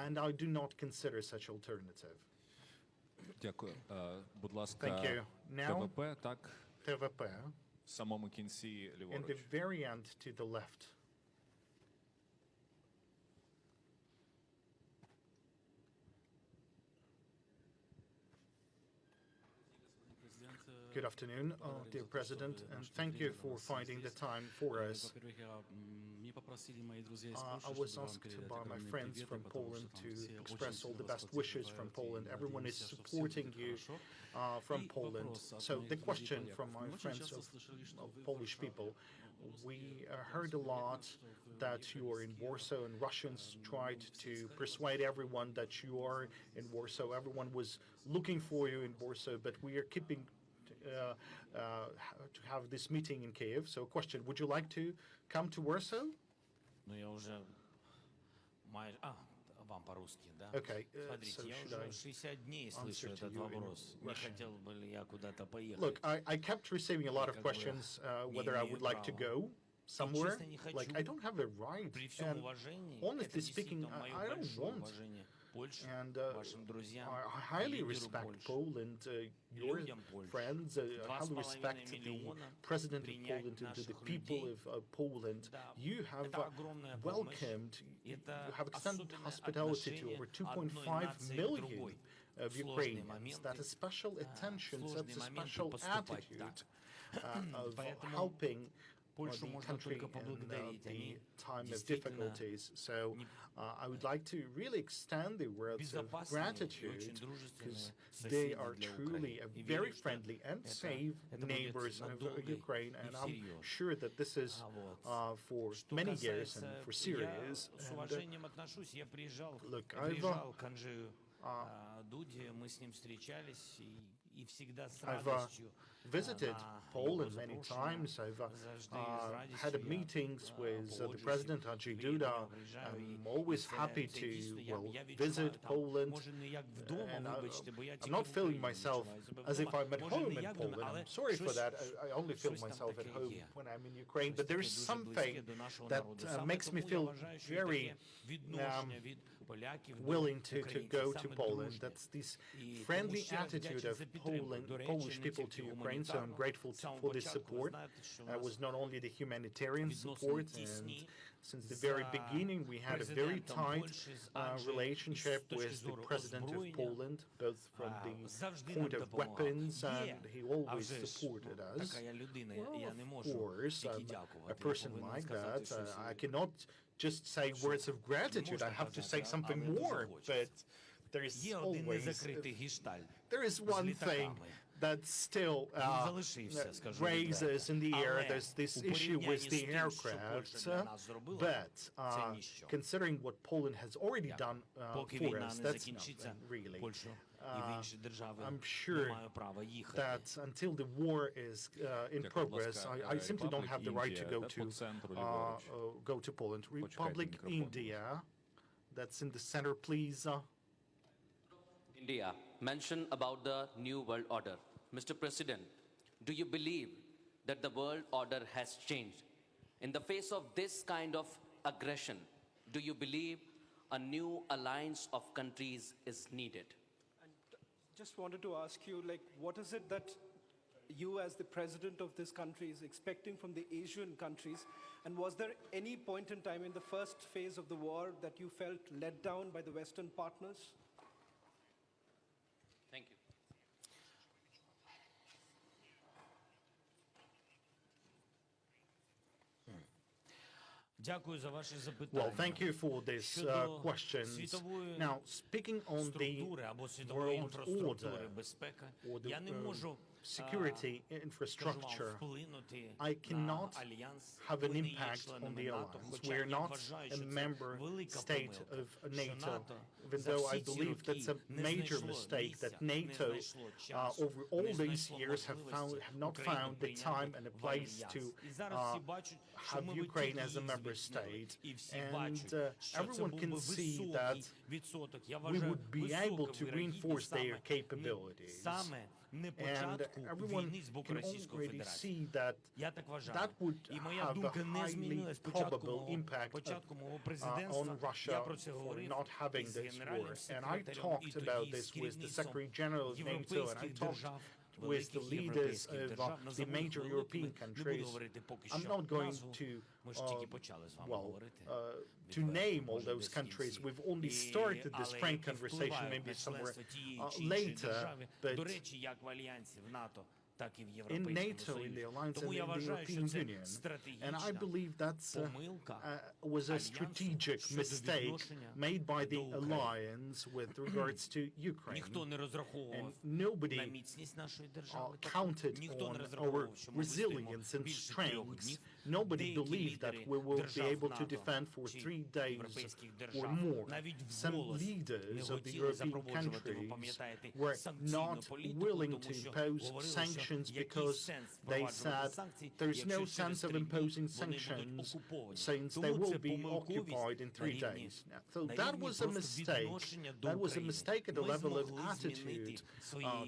And I do not consider such alternative. Дякую. Будь ласка, ТВП, так? ТВП. В самому кінці ліворуч. In the very end to the left. Good afternoon, dear President, and thank you for finding the time for us. I was asked by my friends from Poland to express all the best wishes from Poland. Everyone is supporting you from Poland. So the question from my friends of Polish people, we heard a lot that you are in Warsaw and Russians tried to persuade everyone that you are in Warsaw. Everyone was looking for you in Warsaw, but we are keeping to have this meeting in Kyiv. So question, would you like to come to Warsaw? Вам по-русски, да? Okay, Смотрите, so я should I уже 60 дней слышу answer to этот you in вопрос. Не Russian? хотел бы ли я куда-то поехать? Look, I kept receiving a lot of questions whether I would like to go somewhere. Like, I don't have a right. При всем And уважении, honestly это speaking, действительно мое I don't большое want. уважение Польше, And вашим друзьям, I highly лидеру respect Польши, Poland, your людям Польши. friends. I highly 2,5 respect the миллиона president of принять Poland, the наших people людей. of Poland. Да, You have это огромная помощь. welcomed, Это you have extended особенное hospitality to отношение over одной 2.5 нации к million другой. of В сложные Ukrainians. моменты, That's a special attention, сложные that's a моменты special поступать attitude так. of Поэтому helping Польшу the можно country только in поблагодарить. the Они time of действительно difficulties. So I would like to really extend the words of безопасные и gratitude очень because дружественные they соседи are для truly Украины. a И very верю, что friendly and safe это будет neighbors of надолго и Ukraine, and I'm всерьез. sure that this is for Что many years and касается, for я serious. с And, уважением отношусь. Я приезжал I've, к Анджею Дуде, мы с ним встречались и всегда с I've радостью. visited Poland many times. I've had meetings with the president, Andrzej Duda. I'm always happy to visit Poland. And I'm not feeling myself as if I'm at home in Poland. I'm sorry for that. I only feel myself at home when I'm in Ukraine. But there is something that makes me feel very willing to go to Poland. That's this friendly attitude of Polish people to Ukraine. So I'm grateful for this support. It was not only the humanitarian support, and since the very beginning we had a very tight relationship with the president of Poland, both from the point of weapons, and he always supported us. Well, of course, a person like that, I cannot just say words of gratitude. I have to say something more, but there is always there is one thing that still raises in the air. There's this issue with the aircraft, but considering what Poland has already done for us, that's nothing, really. I'm sure that until the war is in progress, I simply don't have the right to go to Poland. Republic India, that's in the center, please. India, mention about the New World Order. Mr. President, do you believe that the world order has changed? In the face of this kind of aggression, do you believe a new alliance of countries is needed? And just wanted to ask you, like, what is it that you as the president of this country is expecting from the Asian countries? And was there any point in time in the first phase of the war that you felt let down by the Western partners? Thank you. Well, thank you for these questions. Now, speaking on the world order or the security infrastructure, I cannot have an impact on the alliance. We are not a member state of NATO, even though I believe that's a major mistake that NATO, over all these years, have not found the time and a place to have Ukraine as a member state. And everyone can see that we would be able to reinforce their capabilities. And everyone can already see that that would have a highly probable impact on Russia for not having this war. And I talked about this with the Secretary General of NATO, and I talked with the leaders of the major European countries. I'm not going to to name all those countries. We've only started this frank conversation maybe somewhere later, but in NATO, in the alliance, and in the European Union. And I believe that was a strategic mistake made by the alliance with regards to Ukraine. And nobody counted on our resilience and strength. nobody believed that we will be able to defend for 3 days or more. Some leaders of the European countries were not willing to impose sanctions because they said there's no sense of imposing sanctions since they will be occupied in 3 days. So that was a mistake. That was a mistake at the level of attitude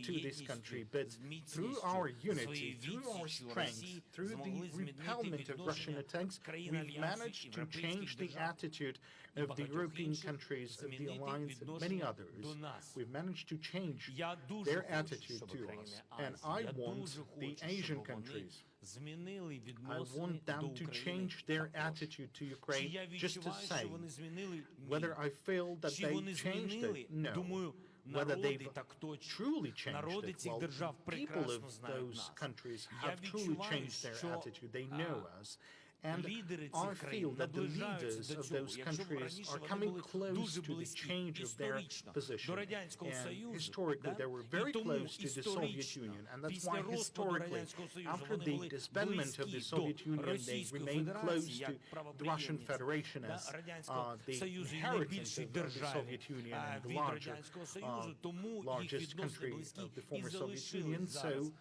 to this country. But through our unity, through our strength, through the repellment of Russian attacks, we've managed to change the attitude of the European countries, of the alliance, and many others. We've managed to change their attitude to us. And I want the Asian countries, I want them to change their attitude to Ukraine just the same. Whether I feel that they changed it, no. Whether they've truly changed it, well, people of those countries have truly changed their attitude. They know us. And I feel that the leaders of those countries are coming close to the change of their position. And historically, they were very close to the Soviet Union. And that's why historically, after the disbandment of the Soviet Union, they remained close to the Russian Federation as the inheritance of the Soviet Union and the largest country of the former Soviet Union. So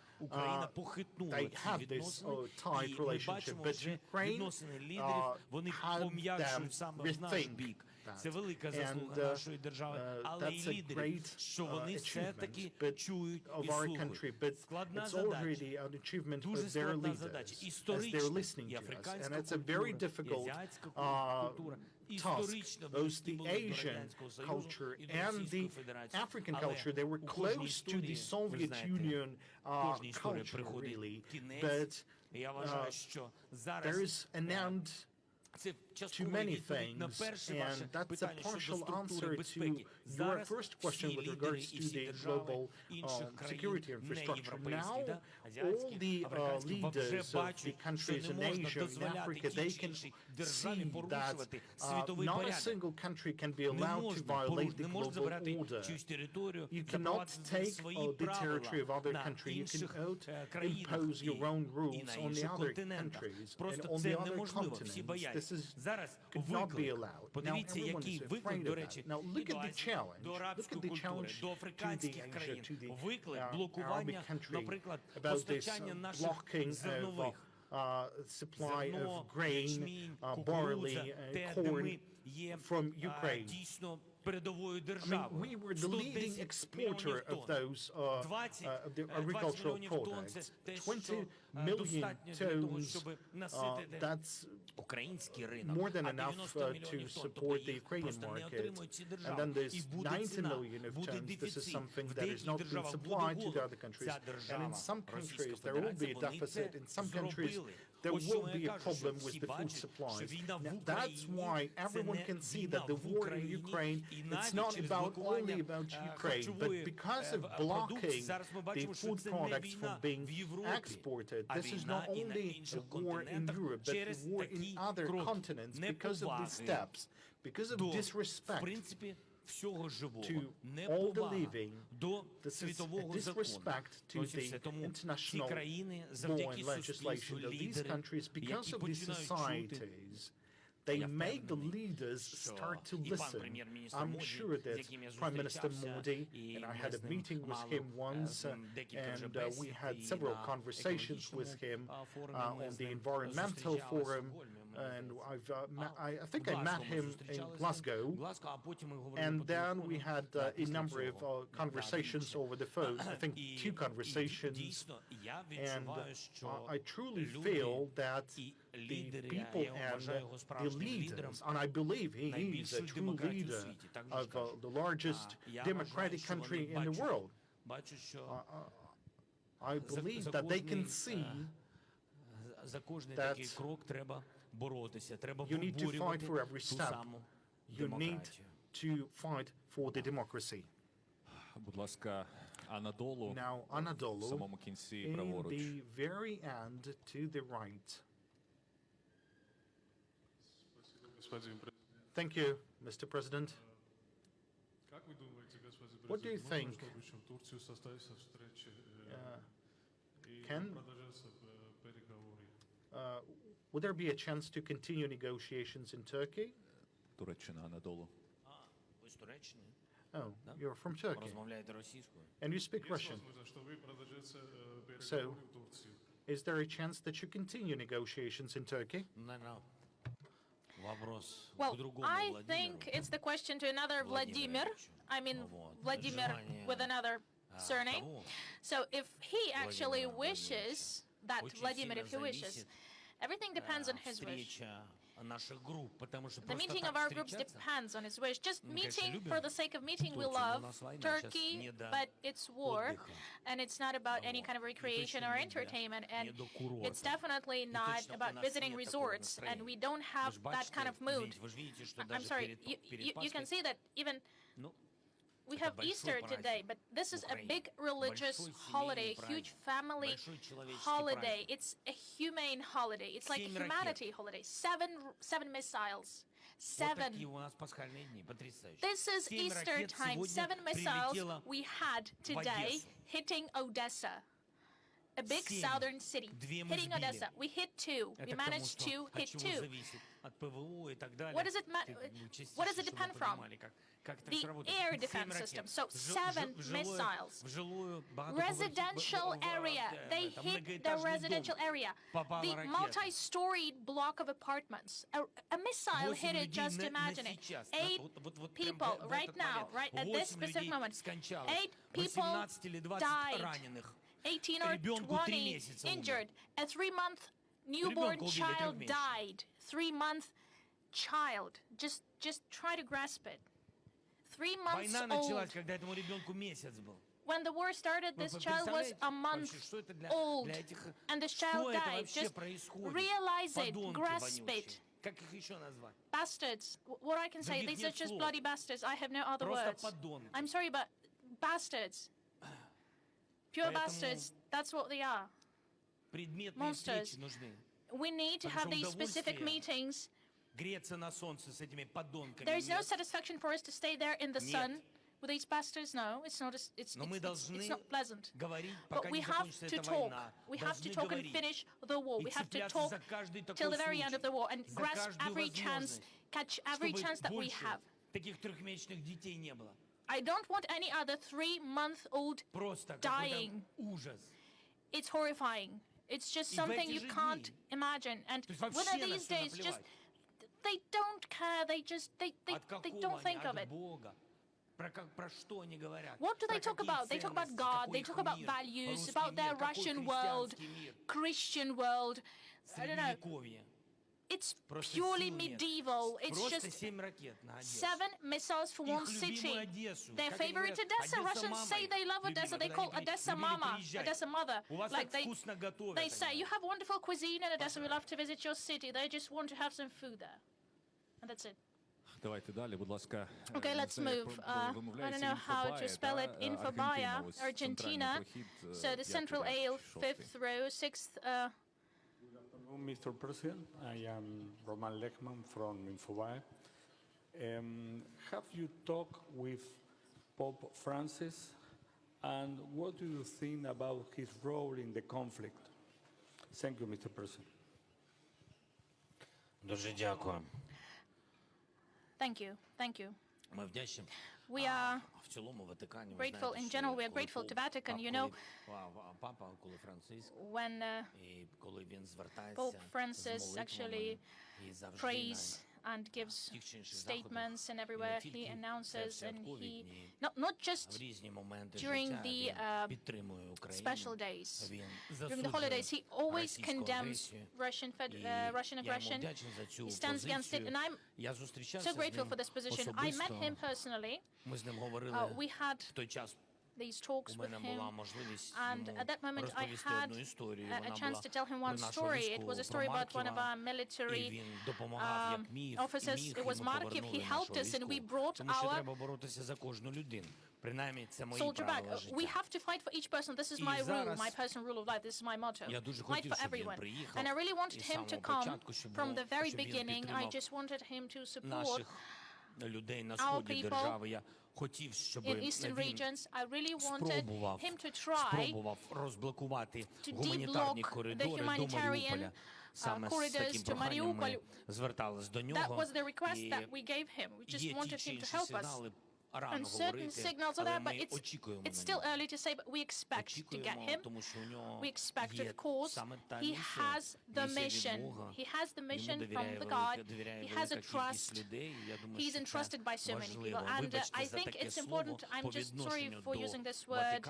they had this tight relationship, but Ukraine had them rethink that. And that's a great achievement of our country, but it's already an achievement of their leaders as they're listening to us. And it's a very difficult task. Both the Asian culture and the African culture, they were close to the Soviet Union culture, really. But there is an end to many things, and that's a partial answer to your first question with regards to the global security infrastructure. Now, all the leaders of the countries in Asia and Africa, they can see that not a single country can be allowed to violate the global order. You cannot take the territory of other countries. You cannot impose your own rules on the other countries and on the other continents. This could not be allowed. Now everyone is afraid of that. Now look at the challenge. Look at the challenge to the Asia, to the Arabic country about this blocking of supply of grain, barley, corn from Ukraine. I mean, we were the leading exporter of those of the agricultural products. 20 million tons, that's more than enough to support the Ukrainian market. And then there's 90 million of tons. This is something that is not being supplied to the other countries. And in some countries, there will be a deficit. In some countries, there will be a problem with the food supplies. Now, that's why everyone can see that the war in Ukraine, it's not only about Ukraine, but because of blocking the food products from being exported, this is not only a war in Europe, but a war in other continents because of these steps, because of disrespect to all the living. This is a disrespect to the international law and legislation of these countries. Because of these societies, they make the leaders start to listen. I'm sure that Prime Minister Modi, and I had a meeting with him once, and we had several conversations with him on the environmental forum, and I think I met him in Glasgow, and then we had a number of conversations over the phone, I think 2 conversations, and I truly feel that the people and the leaders, and I believe he is a true leader of the largest democratic country in the world, I believe that they can see that you need to fight for every step. You need to fight for the democracy. Now, Anadolu, in the very end to the right. Thank you, Mr. President. What do you think? Would there be a chance to continue negotiations in Turkey? Туреччина, Анадолу. Ви з Туреччини? Oh, you're from Turkey. Розмовляєте російською? And you speak Russian. So, is there a chance that you continue negotiations in Turkey? Well, I think it's the question to another Vladimir. I mean, Vladimir with another surname. So if he actually wishes, that Vladimir, if he wishes, everything depends on his wish. The meeting of our groups depends on his wish. Just meeting for the sake of meeting, we love Turkey, but it's war, and it's not about any kind of recreation or entertainment, and it's definitely not about visiting resorts, and we don't have that kind of mood. I'm sorry, you can see that even we have Easter today, but this is a big religious holiday, a huge family holiday. It's a humane holiday. It's like a humanity holiday. Seven missiles. 7. This is Easter time. 7 missiles we had today hitting Odessa, a big southern city, hitting Odessa. We hit 2. We managed to hit 2. What does it depend from? The air defense system. So 7 missiles. Residential area. They hit the residential area. The multi-storied block of apartments. A missile hit it, just imagine it. 8 people right now, right at this specific moment. 8 people died. 18 or 20 injured. A 3-month newborn child died. 3-month child. Just try to grasp it. 3 months old. When the war started, this child was a month old, and this child died. Just realize it, grasp it. Bastards. What I can say, these are just bloody bastards. I have no other words. I'm sorry, but bastards. Pure bastards. That's what they are. Monsters. We need to have these specific meetings. There's no satisfaction for us to stay there in the sun with these bastards. No, it's not. It's not pleasant. But we have to talk. We have to talk and finish the war. We have to talk till the very end of the war and grasp every chance, catch every chance that we have. I don't want any other 3-month-old dying. It's horrifying. It's just something you can't imagine. And one of these days, just they don't care. They don't think of it. What do they talk about? They talk about God. They talk about values, about their Russian world, Christian world. I don't know. It's purely medieval. It's just 7 missiles for one city. Their favorite Odessa. Russians say they love Odessa. They call Odessa Mama, Odessa Mother. Like they say, you have wonderful cuisine in Odessa. We love to visit your city. They just want to have some food there. And that's it. Okay, let's move. I don't know how to spell it. Infobaya, Argentina. So the central aisle, 5th row, 6th. Mr. President, I am Roman Lechman from Infobaya. Have you talked with Pope Francis, and what do you think about his role in the conflict? Thank you, Mr. President. Дуже дякую. Thank you. Thank you. We are grateful in general. We are grateful to Vatican. You know, when Pope Francis actually prays and gives statements, and everywhere he announces, and he not just during the special days, during the holidays, he always condemns Russian aggression. He stands against it, and I'm so grateful for this position. I met him personally. We had these talks with him, and at that moment I had a chance to tell him one story. It was a story about one of our military officers. It was Markiv. He helped us, and we brought our soldier back. We have to fight for each person. This is my rule, my personal rule of life. This is my motto. Fight for everyone. And I really wanted him to come from the very beginning. I just wanted him to support our people in eastern regions. I really wanted him to try to deblock the humanitarian corridors to Mariupol. That was the request that we gave him. We just wanted him to help us. And certain signals are there, but it's still early to say, but we expect to get him. We expect, of course. He has the mission. He has the mission from the God. He has a trust. He's entrusted by so many people. And I think it's important, I'm just sorry for using this word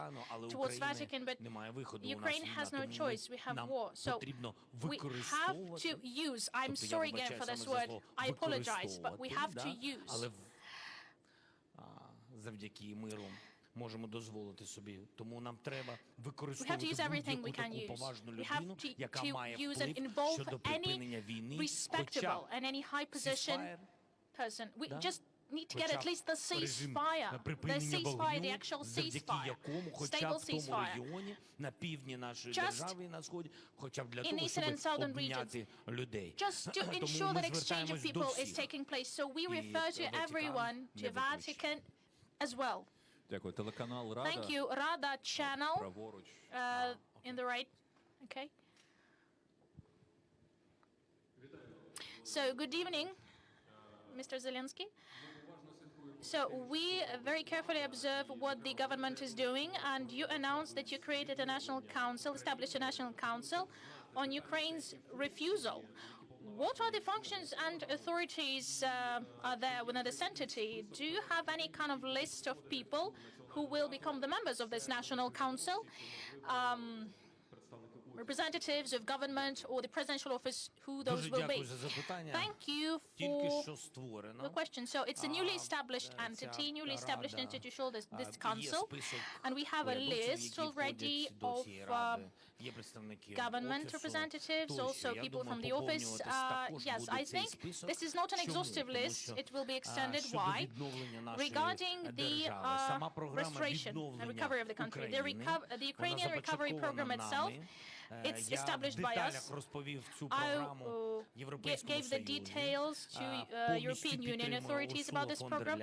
towards Vatican, but Ukraine has no choice. We have war. So we have to use, I'm sorry again for this word, I apologize, but we have to use. Завдяки миру можемо дозволити собі. Тому нам треба We have to використовувати use everything we будь-яку can таку use. поважну We have людину, to яка має use and вплив involve щодо припинення війни, any respectable and any high position person. We just need to get at least the ceasefire, the actual ceasefire, stable ceasefire. на півдні нашої держави і на сході, хоча б для того, щоб обміняти людей. Just to ensure that exchange of people is taking place. So we refer to everyone, to Vatican as well. Дякую. Телеканал Рада. Thank you. Rada channel in the right. Okay. So good evening, Mr. Zelensky. So we very carefully observe what the government is doing, and you announced that you created a national council, established a national council on Ukraine's refusal. What are the functions and authorities are there within this entity? Do you have any kind of list of people who will become the members of this national council? Representatives of government or the presidential office, who those will be? Thank you for the question. So it's a newly established entity, newly established institution, this council, and we have a list already of government representatives, also people from the office. Yes, I think this is not an exhaustive list. It will be extended. Why? Regarding the restoration and recovery of the country, the Ukrainian recovery program itself, it's established by us. I gave the details to European Union authorities about this program.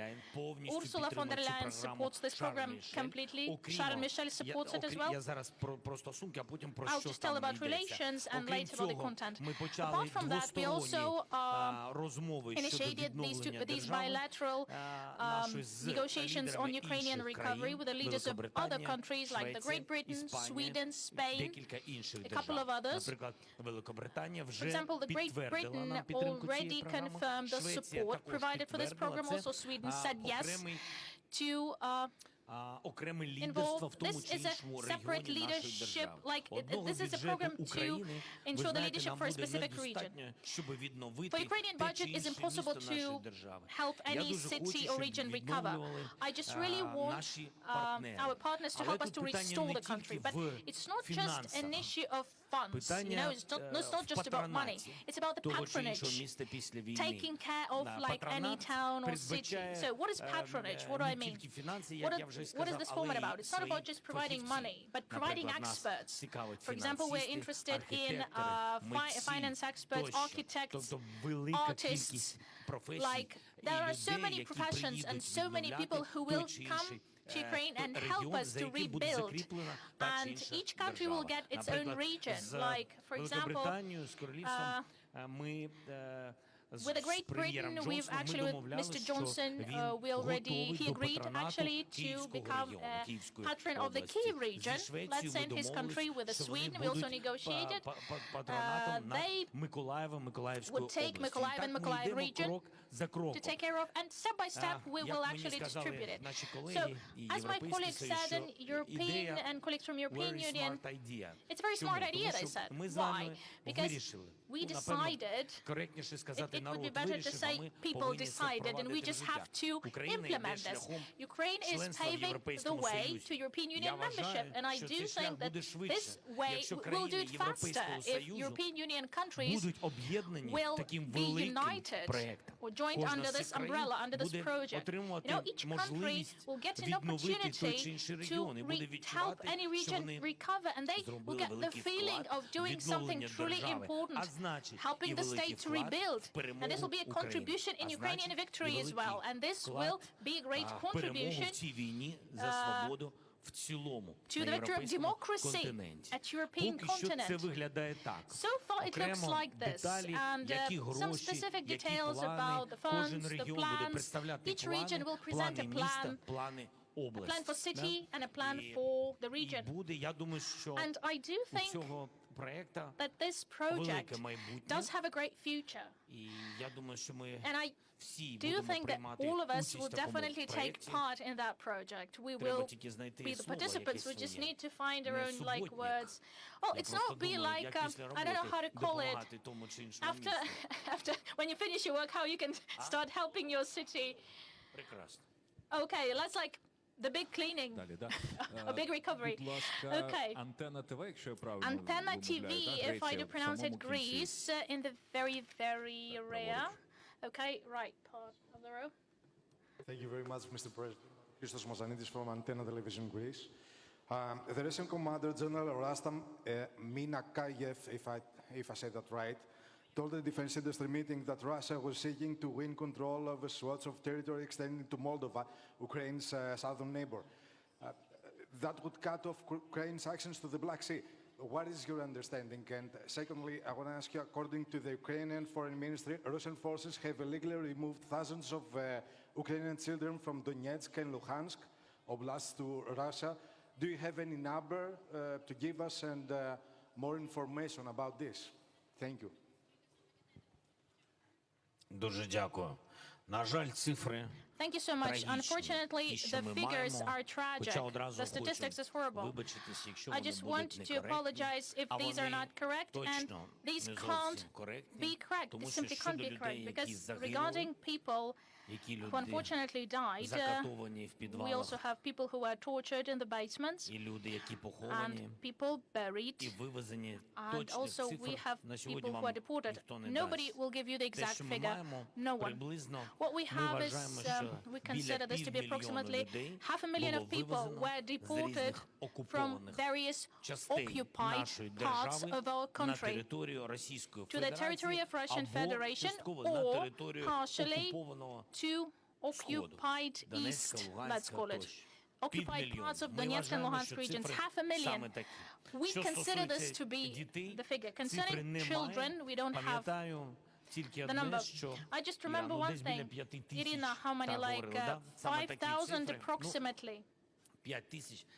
Ursula von der Leyen supports this program completely. Charles Michel supports it as well. I'll just tell about relations and later about the content. Apart from that, we also initiated these bilateral negotiations on Ukrainian recovery with the leaders of other countries like the Great Britain, Sweden, Spain, a couple of others. For example, the Great Britain already confirmed the support provided for this program. Also, Sweden said yes to involve. This is a separate leadership, like this is a program to ensure the leadership for a specific region. For Ukrainian budget, it's impossible to help any city or region recover. I just really want our partners to help us to restore the country. But it's not just an issue of funds, it's not just about money. It's about the patronage, taking care of like any town or city. So what is patronage? What do I mean? What is this format about? It's not about just providing money, but providing experts. For example, we're interested in finance experts, architects, artists. Like there are so many professions and so many people who will come to Ukraine and help us to rebuild. And each country will get its own region. Like, for example, with the Great Britain, we've actually, with Mr. Johnson, he agreed actually to become a patron of the Kyiv region, let's say in his country. With Sweden, we also negotiated. They would take Mykolaiv and Mykolaiv region to take care of, and step by step, we will actually distribute it. So, as my colleagues said, and colleagues from European Union, it's a very smart idea, they said. Why? Because we decided, it would be better to say people decided, and we just have to implement this. Ukraine is paving the way to European Union membership, and I do think that this way will do it faster if European Union countries will be united or joined under this umbrella, under this project. Each country will get an opportunity to help any region recover, and they will get the feeling of doing something truly important, helping the state to rebuild. And this will be a contribution in Ukrainian victory as well. And this will be a great contribution to the victory of democracy at European continent. So far it looks like this, and some specific details about the funds, the plans. Each region will present a plan for city and a plan for the region. And I do think that this project does have a great future. And I do think that all of us will definitely take part in that project. We will be the participants. We just need to find our own words. Well, it's not be like, I don't know how to call it. After when you finish your work, how you can start helping your city. Okay, let's the big cleaning, a big recovery. Okay. Antenna TV, if I do pronounce it, Greece, in the very, very rare. Okay, right part of the row. Thank you very much, Mr. President. Christos Mazanidis from Antenna Television Greece. The recent Commander General Rastam Minakayev, if I said that right, told the defense industry meeting that Russia was seeking to win control of a swatch of territory extending to Moldova, Ukraine's southern neighbor. That would cut off Ukraine's access to the Black Sea. What is your understanding? And secondly, I want to ask you, according to the Ukrainian Foreign Ministry, Russian forces have illegally removed thousands of Ukrainian children from Donetsk and Luhansk oblasts to Russia. Do you have any number to give us and more information about this? Thank you. Дуже дякую. На жаль, цифри. Thank you so much. Unfortunately, the figures are tragic. The statistics is horrible. I just want to apologize if these are not correct, and these can't be correct. They simply can't be correct, because regarding people who unfortunately died, we also have people who were tortured in the basements, and people buried, and also we have people who are deported. Nobody will give you the exact figure. No one. What we have is, we consider this to be approximately 500,000 of people were deported from various occupied parts of our country to the territory of Russian Federation, or partially to occupied East, let's call it. Occupied parts of Donetsk and Luhansk regions, 500,000. We consider this to be the figure. Concerning children, we don't have the number. I just remember one thing. Irina, how many, 5,000 approximately.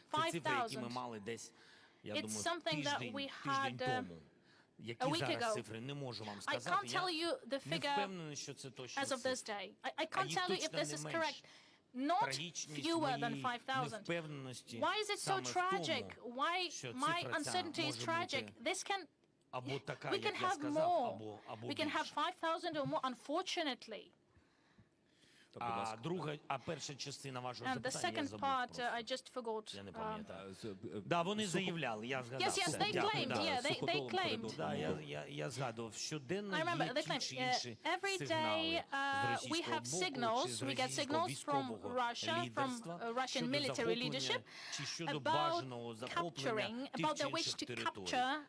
5,000. It's something that we had a week ago. I can't tell you the figure as of this day. I can't tell you if this is correct. Not fewer than 5,000. Why is it so tragic? Why my uncertainty is tragic? This can, we can have more. We can have 5,000 or more, unfortunately. And the second part, I just forgot. Yes, they claimed. Yeah, they claimed. I remember they claimed. Every day we have signals. We get signals from Russia, from Russian military leadership, about capturing, about their wish to capture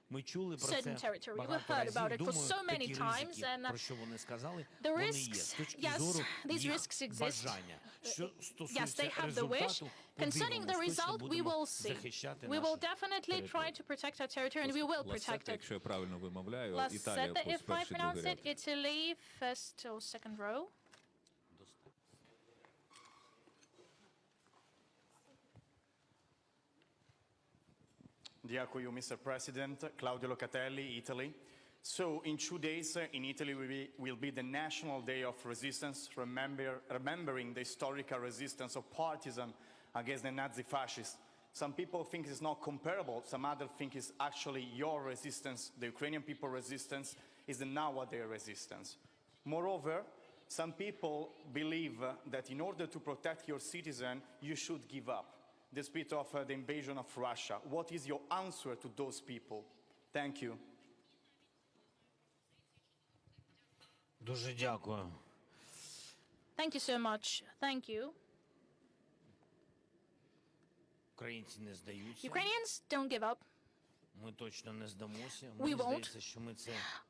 certain territory. We've heard about it for so many times, and the risks. Yes, these risks exist. Yes, they have the wish. Concerning the result, we will see. We will definitely try to protect our territory, and we will protect it. Laseta, if I pronounce it, Italy, first or second row. Дякую, Mr. President. Claudio Locatelli, Italy. So, in 2 days, in Italy will be the National Day of Resistance, remembering the historical resistance of partisans against the Nazi fascists. Some people think it's not comparable. Some others think it's actually your resistance, the Ukrainian people's resistance, is the nowadays resistance. Moreover, some people believe that in order to protect your citizen, you should give up, despite of the invasion of Russia. What is your answer to those people? Thank you. Дуже дякую. Thank you so much. Thank you. Українці не здаються. Ukrainians don't give up. Ми точно не здамося. We won't.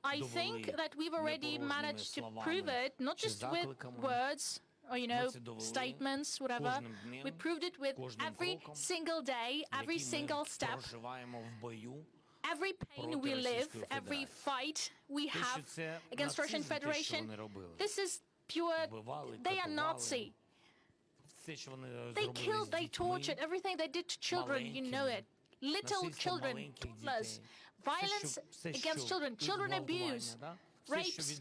I think that we've already managed to prove it, not just with words or, statements, whatever. We proved it with every single day, every single step, every pain we live, every fight we have against Russian Federation. This is pure, they are Nazi. They killed, they tortured, everything they did to children, you know it. Little children, toddlers, violence against children, children abuse, rapes,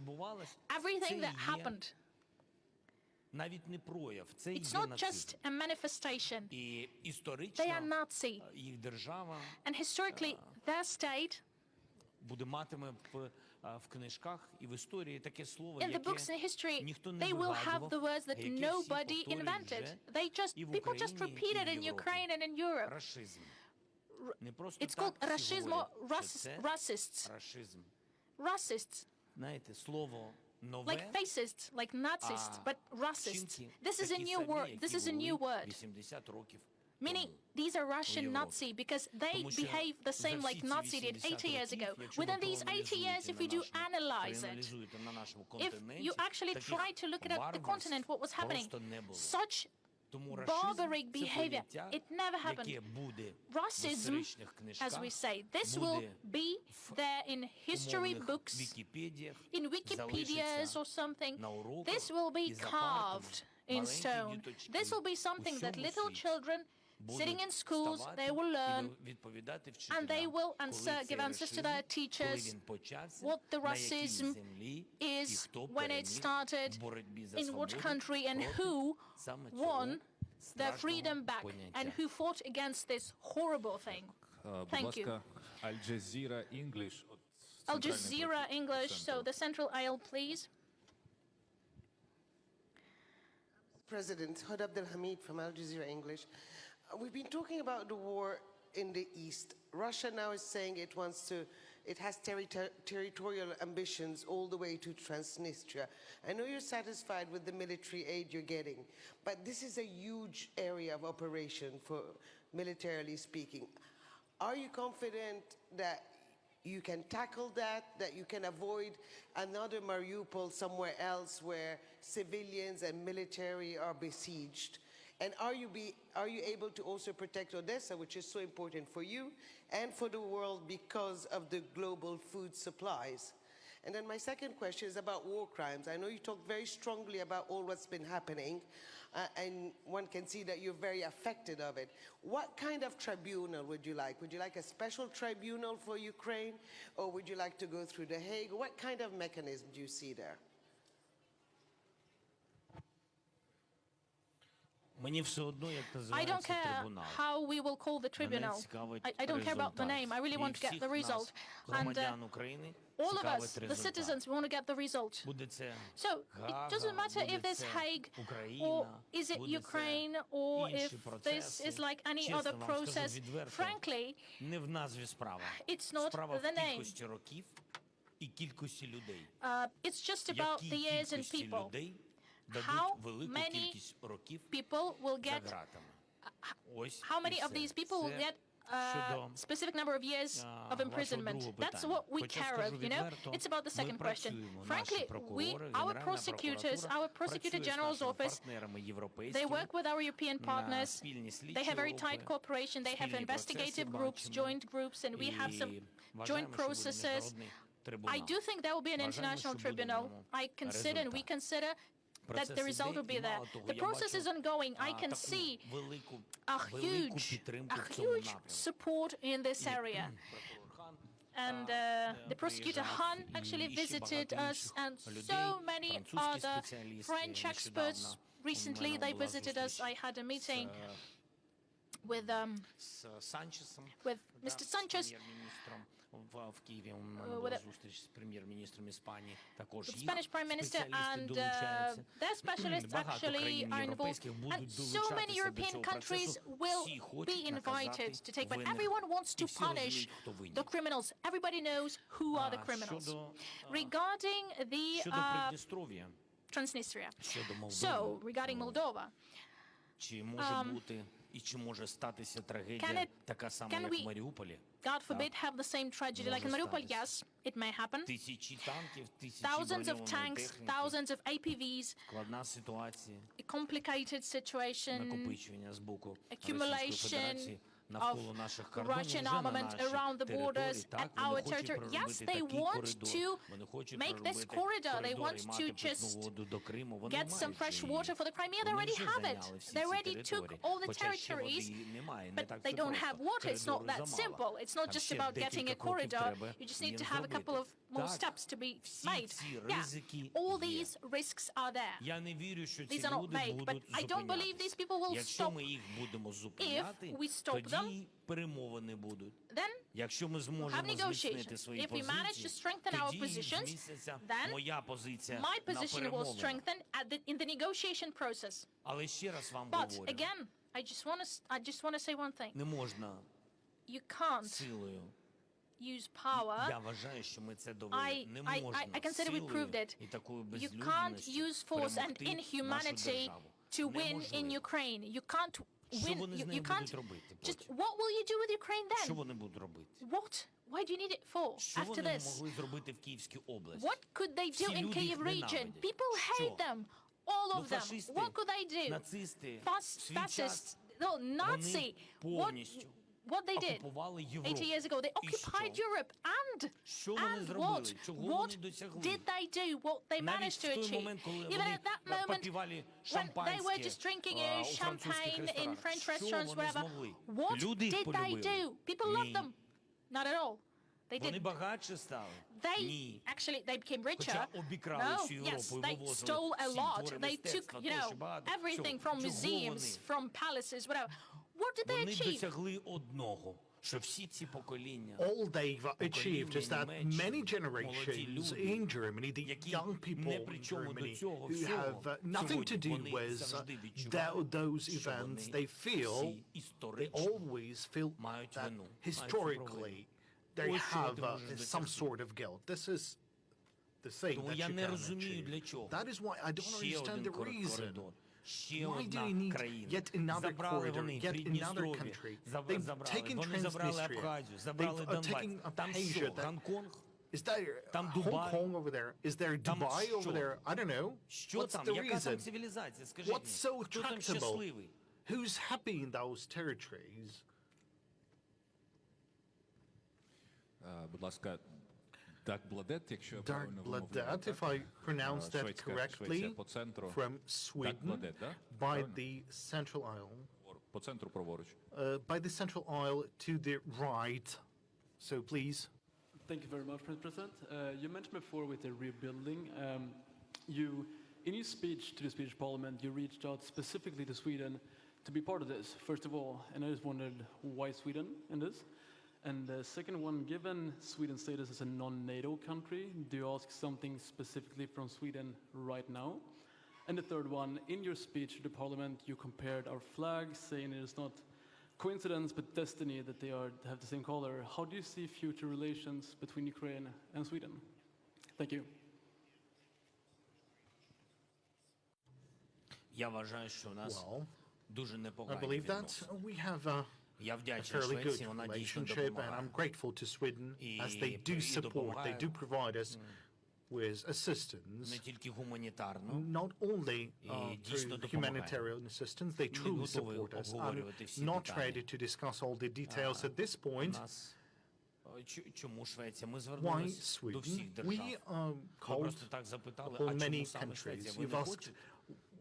everything that happened. It's not just a manifestation. They are Nazi. And historically, their state, in the books and history, they will have the words that nobody invented. People just repeat it in Ukraine and in Europe. It's called racism or racists. Racists. Like fascists, like Nazists, but racists. This is a new word. This is a new word. Meaning, these are Russian Nazi because they behave the same like Nazi did 80 years ago. Within these 80 years, if you do analyze it, if you actually try to look at the continent, what was happening, such barbaric behavior, it never happened. Racism, as we say, this will be there in history books, in Wikipedias or something. This will be carved in stone. This will be something that little children sitting in schools, they will learn, and they will give answers to their teachers what the racism is, when it started, in what country, and who won their freedom back, and who fought against this horrible thing. Thank you. Al Jazeera English. Al Jazeera English, so the central aisle, please. President, Hud Abdel Hamid from Al Jazeera English. We've been talking about the war in the East. Russia now is saying it has territorial ambitions all the way to Transnistria. I know you're satisfied with the military aid you're getting, but this is a huge area of operation for militarily speaking. Are you confident that you can tackle that you can avoid another Mariupol somewhere else where civilians and military are besieged? And are you able to also protect Odessa, which is so important for you and for the world because of the global food supplies? And then my second question is about war crimes. I know you talked very strongly about all what's been happening, and one can see that you're very affected of it. What kind of tribunal would you like? Would you like a special tribunal for Ukraine, or would you like to go through The Hague? What kind of mechanism do you see there? I don't care how we will call the tribunal. I don't care about the name. I really want to get the result. And all of us, the citizens, we want to get the result. So it doesn't matter if there's Hague, or is it Ukraine, or if this is like any other process. Frankly, it's not the name. It's just about the years and people. How many people will get, how many of these people will get a specific number of years of imprisonment? That's what we care of, It's about the second question. Frankly, our prosecutors, our Prosecutor General's office, they work with our European partners. They have very tight cooperation. They have investigative groups, joint groups, and we have some joint processes. I do think there will be an international tribunal. I consider, and we consider, that the result will be there. The process is ongoing. I can see a huge support in this area. And the prosecutor Han actually visited us, and so many other French experts. Recently, they visited us. I had a meeting with Mr. Sanchez, with the Spanish Prime Minister, and their specialists actually are involved. And so many European countries will be invited to take, but everyone wants to punish the criminals. Everybody knows who are the criminals. Regarding the Transnistria, so regarding Moldova, І чи може статися трагедія така сама, як в Маріуполі? God forbid, have the same tragedy like in Mariupol? Yes, it may happen. Тисячі танків, тисячі Thousands of броньованої tanks, техніки. thousands of APVs, Складна ситуація. a complicated situation, Накопичення з боку accumulation Російської Федерації навколо наших кордонів, Russian вже на armament нашій around the borders території. at Так, our вони хочуть territory. Yes, проробити they такий want коридор. to Вони хочуть make this проробити corridor. They коридор want і to мати питну just воду до Криму. Вони get some мають fresh її. water for the Crimea. They Вони already вже have зайняли it. всі They ці already took території. all the Хоча ще territories. води немає, не But так they це don't просто. have water. It's not Коридору that замало. simple. It's not Там just ще about getting декілька a кроків corridor. треба You just їм need to have a couple of more Так. steps to be Всі made. ці Yeah, ризики all є. these risks are there. Я не вірю, що ці These are not люди vague, but будуть I don't believe these people will Якщо stop. ми їх будемо зупиняти, we stop тоді them, перемовини будуть. Then Якщо ми have зможемо зміцнити negotiations. свої If we manage to позиції, strengthen our тоді positions, зміцниться then моя позиція my на position will перемовинах. strengthen in the negotiation process. Але ще раз вам But говорю, again, I just want to say one thing. не можна You can't силою. use power. Я вважаю, що ми це довели. Не можна I consider we proved силою it. і такою You can't безлюдністю use force and перемогти нашу inhumanity державу. to win in Неможливо. Ukraine. You can't Що win. вони з You нею can't. будуть робити Just потім? what will you do with Ukraine Що then? вони будуть робити? What? Why do you need it for Що after вони this? могли зробити в Київській області? What could they do Всі in люди Kyiv їх region? ненавидять. People hate Що? them. All Ну, of them. фашисти, What could they do? нацисти, свій Fascists. час No, вони Nazi. повністю What they did окупували 80 Європу. years ago, they І occupied що? Europe. And Що вони зробили? what? Чого What вони досягли? did they do? What they Навіть managed в to той achieve? момент, коли Even вони at that moment, попивали when they were шампанське just drinking у французьких champagne in ресторанах. French Що restaurants, вони wherever. змогли? What Люди їх did they полюбили? do? People loved Ні. them. Not at all. They Вони didn't. багатші стали? They Ні. actually they became richer. Хоча обікрали No, всю Європу yes, і they вивозили stole a всі lot. твори They мистецтва, took, you know, тощо, багато everything всього. from Чого museums, вони? from palaces, whatever. What did they Вони achieve? досягли одного, що всі ці покоління, All they've achieved is that many generations in Germany, the young people in Germany who have nothing to do with those events, they feel, they always feel that historically they have some sort of guilt. This is the thing Тому that я you не can розумію, для achieve. чого. That is why I don't Ще understand один the reason. коридор, ще Why do одна you need країна. yet another Забрали corridor, вони yet another Придністров'я, country? They've забрали, taken вони забрали Transnistria. Абхазію, They've забрали Донбас. taken Там Abkhazia. що, Гонконг? Is that Там Hong Дубай? Kong over there? Is there Там Dubai що? over there? I don't know. Що What's там? the Яка там reason? цивілізація? Скажіть What's so мені. Хто там tractable? щасливий? Who's happy in those territories? Будь ласка, Dark Blooded, якщо я Dark правильно вимовляю, Blooded, так? if I pronounce that Шведська correctly, по центру. from Dark Sweden, Blooded, да? by Правильно? the Central Isle. По центру праворуч. By the Central Isle to the right. So please. Thank you very much, Mr. President. You mentioned before with the rebuilding, in your speech to the Swedish Parliament, you reached out specifically to Sweden to be part of this, first of all, and I just wondered why Sweden in this? And the second one, given Sweden's status as a non-NATO country, do you ask something specifically from Sweden right now? And the third one, in your speech to the Parliament, you compared our flags, saying it is not coincidence but destiny that they have the same color. How do you see future relations between Ukraine and Sweden? Thank you. Я вважаю, що у нас дуже I непогані believe that відносини. we have a Я вдячний fairly good Швеції, вона дійсно relationship, and допомагає. I'm grateful to Sweden as they do support, they do provide us with assistance, Не тільки гуманітарно, not only і дійсно through допомагає. humanitarian assistance, they Ми truly готові support us. I'm обговорювати всі not деталі. ready to discuss all the details at this point. Нас чому Швеція? Ми Why звернулися до всіх Sweden? держав. We Ви called просто так запитали, upon а many чому саме countries. Швеція? Ви You've не asked хочете?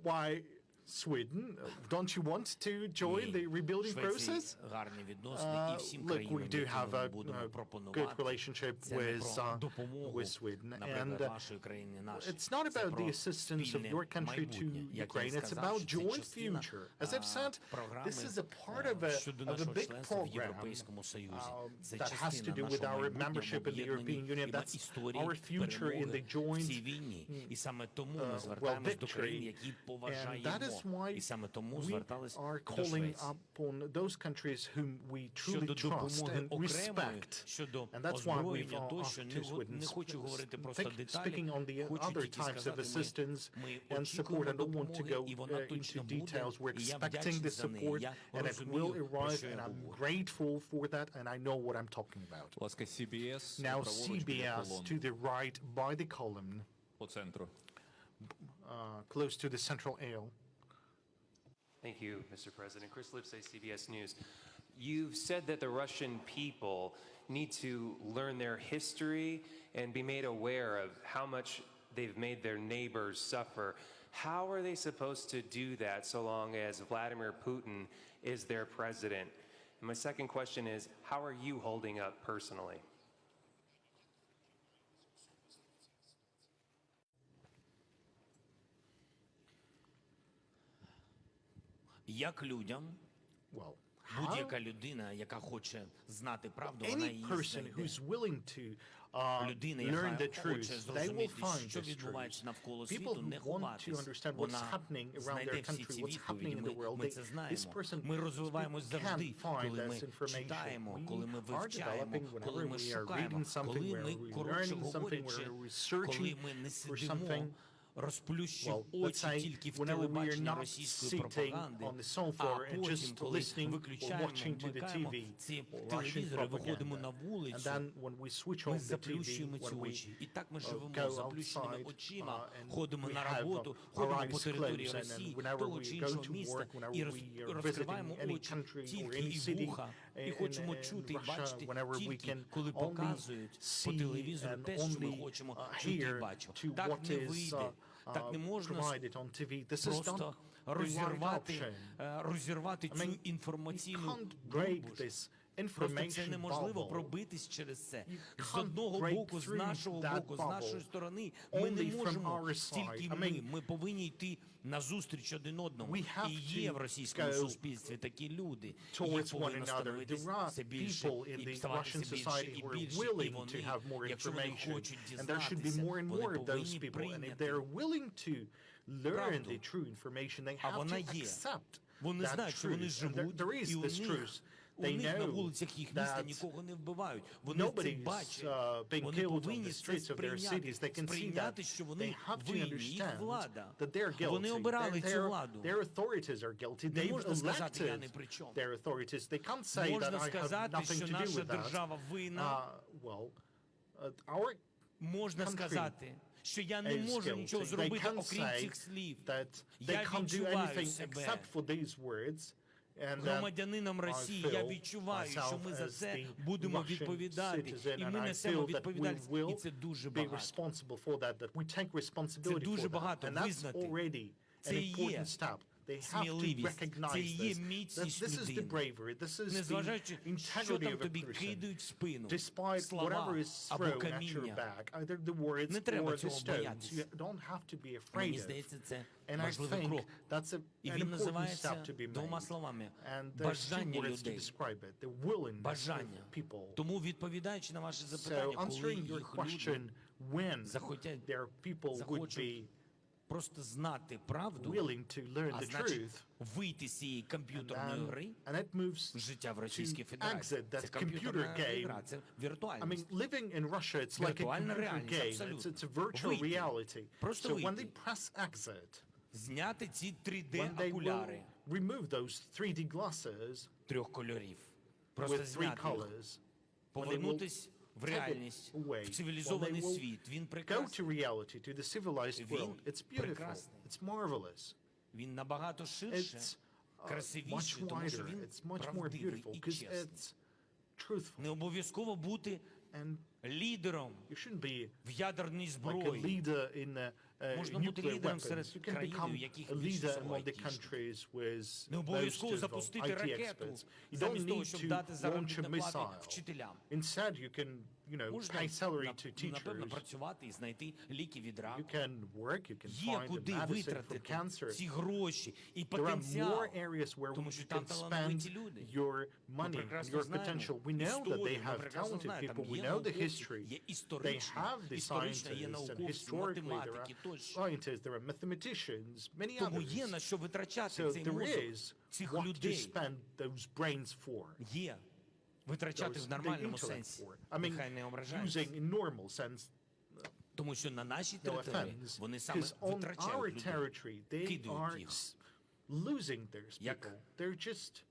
why Sweden? Don't you want to join the rebuilding Швеції process? гарні відносини, і всім Look, країнам, we do have яким ми a будемо good пропонувати, relationship це не with про допомогу, with Sweden, наприклад, and вашої країни, нашої. it's not Це about про the assistance of спільне your country to майбутнє. Як я і Ukraine. It's сказав, about що це joint частина, future. As I've said, програми, this is a part щодо of a нашого big членства в program Європейському Союзі. Це that has to частина do with нашого our майбутнього membership in the European Union. об'єднання That's історії our future in the перемоги в цій joint війні. І саме тому ми well, звертаємось до країн, victory. які And поважаємо that is that's why we are calling upon those countries whom we truly trust and respect. And that's why we've asked to Sweden. Speaking on the other types of assistance and support, I don't want to go into details. We're expecting the support, and it will arrive, and I'm grateful for that, and I know what I'm talking about. Now CBS to the right by the column, close to the central aisle. Thank you, Mr. President. Chris Lipsey, CBS News. You've said that the Russian people need to learn their history and be made aware of how much they've made their neighbors suffer. How are they supposed to do that so long as Vladimir Putin is their president? And my second question is, how are you holding up personally? Як людям, будь-яка людина, яка хоче знати правду, вона її знайде. Людина, яка хоче зрозуміти, що відбувається навколо світу, не ховатись. Вона знайде всі ці відповіді, ми це знаємо. Ми розвиваємось завжди, коли ми читаємо, коли ми вивчаємо, коли ми шукаємо, коли ми, коротше говорячи, коли ми не сидимо, розплющив очі тільки в телебаченні російської пропаганди, а потім, коли виключаємо, вмикаємо ці телевізори, виходимо на вулицю, ми заплющуємо ці очі. І так ми живемо з заплющеними очима, ходимо на роботу, ходимо по території Росії, того чи іншого міста, і розкриваємо очі тільки і вуха, і хочемо чути і бачити тільки, коли показують по телевізору те, що ми хочемо чути і бачити. Так не вийде. Так не можна просто розірвати цю інформаційну бульбашку. Просто це неможливо пробитись через це. З одного боку, з нашого боку, з нашої сторони, ми не можемо тільки ми повинні йти назустріч один одному. І є в російському суспільстві такі люди. Їх повинно становитись все більше, і ставатися більше і більше. І вони, якщо вони хочуть дізнатися, вони повинні прийняти правду. А вона є. Вони знають, що вони живуть, і у них на вулицях їх міста нікого не вбивають. Вони це бачать. Вони повинні це сприйняти, що вони винні, їх влада. Вони обирали цю владу. Не можна сказати, я не при чому. Можна сказати, що наша держава винна. Можна сказати, що я не можу нічого зробити, окрім цих слів. Я відчуваю себе громадянином Росії, я відчуваю, що ми за це будемо відповідати, і ми несемо відповідальність, і це дуже багато. Це дуже багато визнати. Це і є сміливість, це і є міцність людини. Незважаючи, що там тобі кидають в спину, слова або каміння. Не треба цього боятися. Мені здається, це важливий крок. І він називається двома словами – бажання людей. Бажання. Тому, відповідаючи на ваше запитання, коли їх люди захочуть просто знати правду, а значить вийти з цієї комп'ютерної гри, життя в Російській Федерації. Це комп'ютерна гра, це віртуальність. Віртуальна реальність, абсолютно. Вийти. Просто вийти. Зняти ці 3D-окуляри трьох кольорів. Просто зняти їх. Повернутись в реальність, в цивілізований світ. Він прекрасний. Він прекрасний. Він набагато ширше, красивіший, тому що він правдивий і чесний. Не обов'язково бути лідером в ядерній зброї. Можна бути лідером серед країн, у яких більш висока IQ. Не обов'язково запустити ракету, замість того, щоб дати заробітну плату вчителям. pay salary to teachers. Працювати і знайти ліки від раку. You can work, you can Є find куди a medicine for витратити cancer. ці гроші і There are потенціал. more areas where Тому you що can там spend талановиті люди. your money, прекрасно your знаємо potential. We know that they історію, ми have прекрасно talented знаємо, people. там We є know the науковці, history. є They історичні, have the історична є scientists and науковці, historically there математики are тощо. scientists, there are mathematicians, many Тому є others. на що витрачати So цей there мозок is цих what to людей. spend those brains for. Є. Витрачати в The нормальному intellect сенсі. for. I mean, Нехай не ображаються. using in normal sense. Тому що на нашій No території offense, вони саме because on our витрачають людей, territory they кидають are їх. losing those Як? people. They're just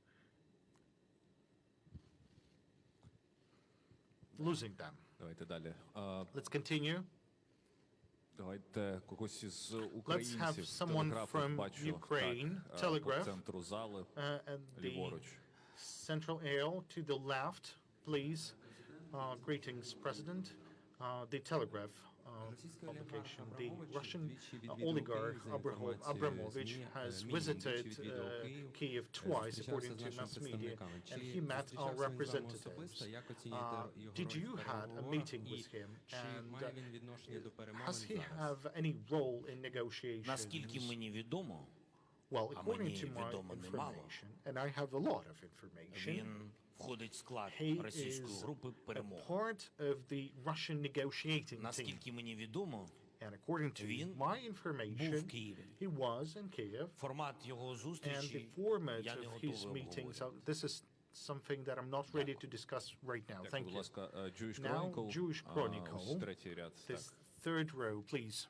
losing them. Давайте далі. Let's continue. Давайте когось із Let's have українців someone телеграфу from бачу. Ukraine, Так, Telegraph, по центру зали, and the ліворуч. central aisle to the left, please. Greetings, President. The Telegraph publication. The Russian oligarch Abramovich has visited Kyiv twice, according to mass media, and he met our representatives. Did you had a meeting with him, and has he have any role in negotiations? Наскільки мені відомо, Well, а according мені to my відомо немало, information, and I have a lot of information, він входить в склад he російської is групи a перемоги. part of the Russian negotiating team. Наскільки мені відомо, And according to він my information, був в Києві. he was in Kyiv, Формат його and the зустрічі format я не of готовий his meetings, обговорювати. this is something that I'm not ready to discuss right now. Дякую, Thank будь you. ласка. Jewish Now, Chronicle, Jewish ось Chronicle, третій ряд. Так. this third row, please.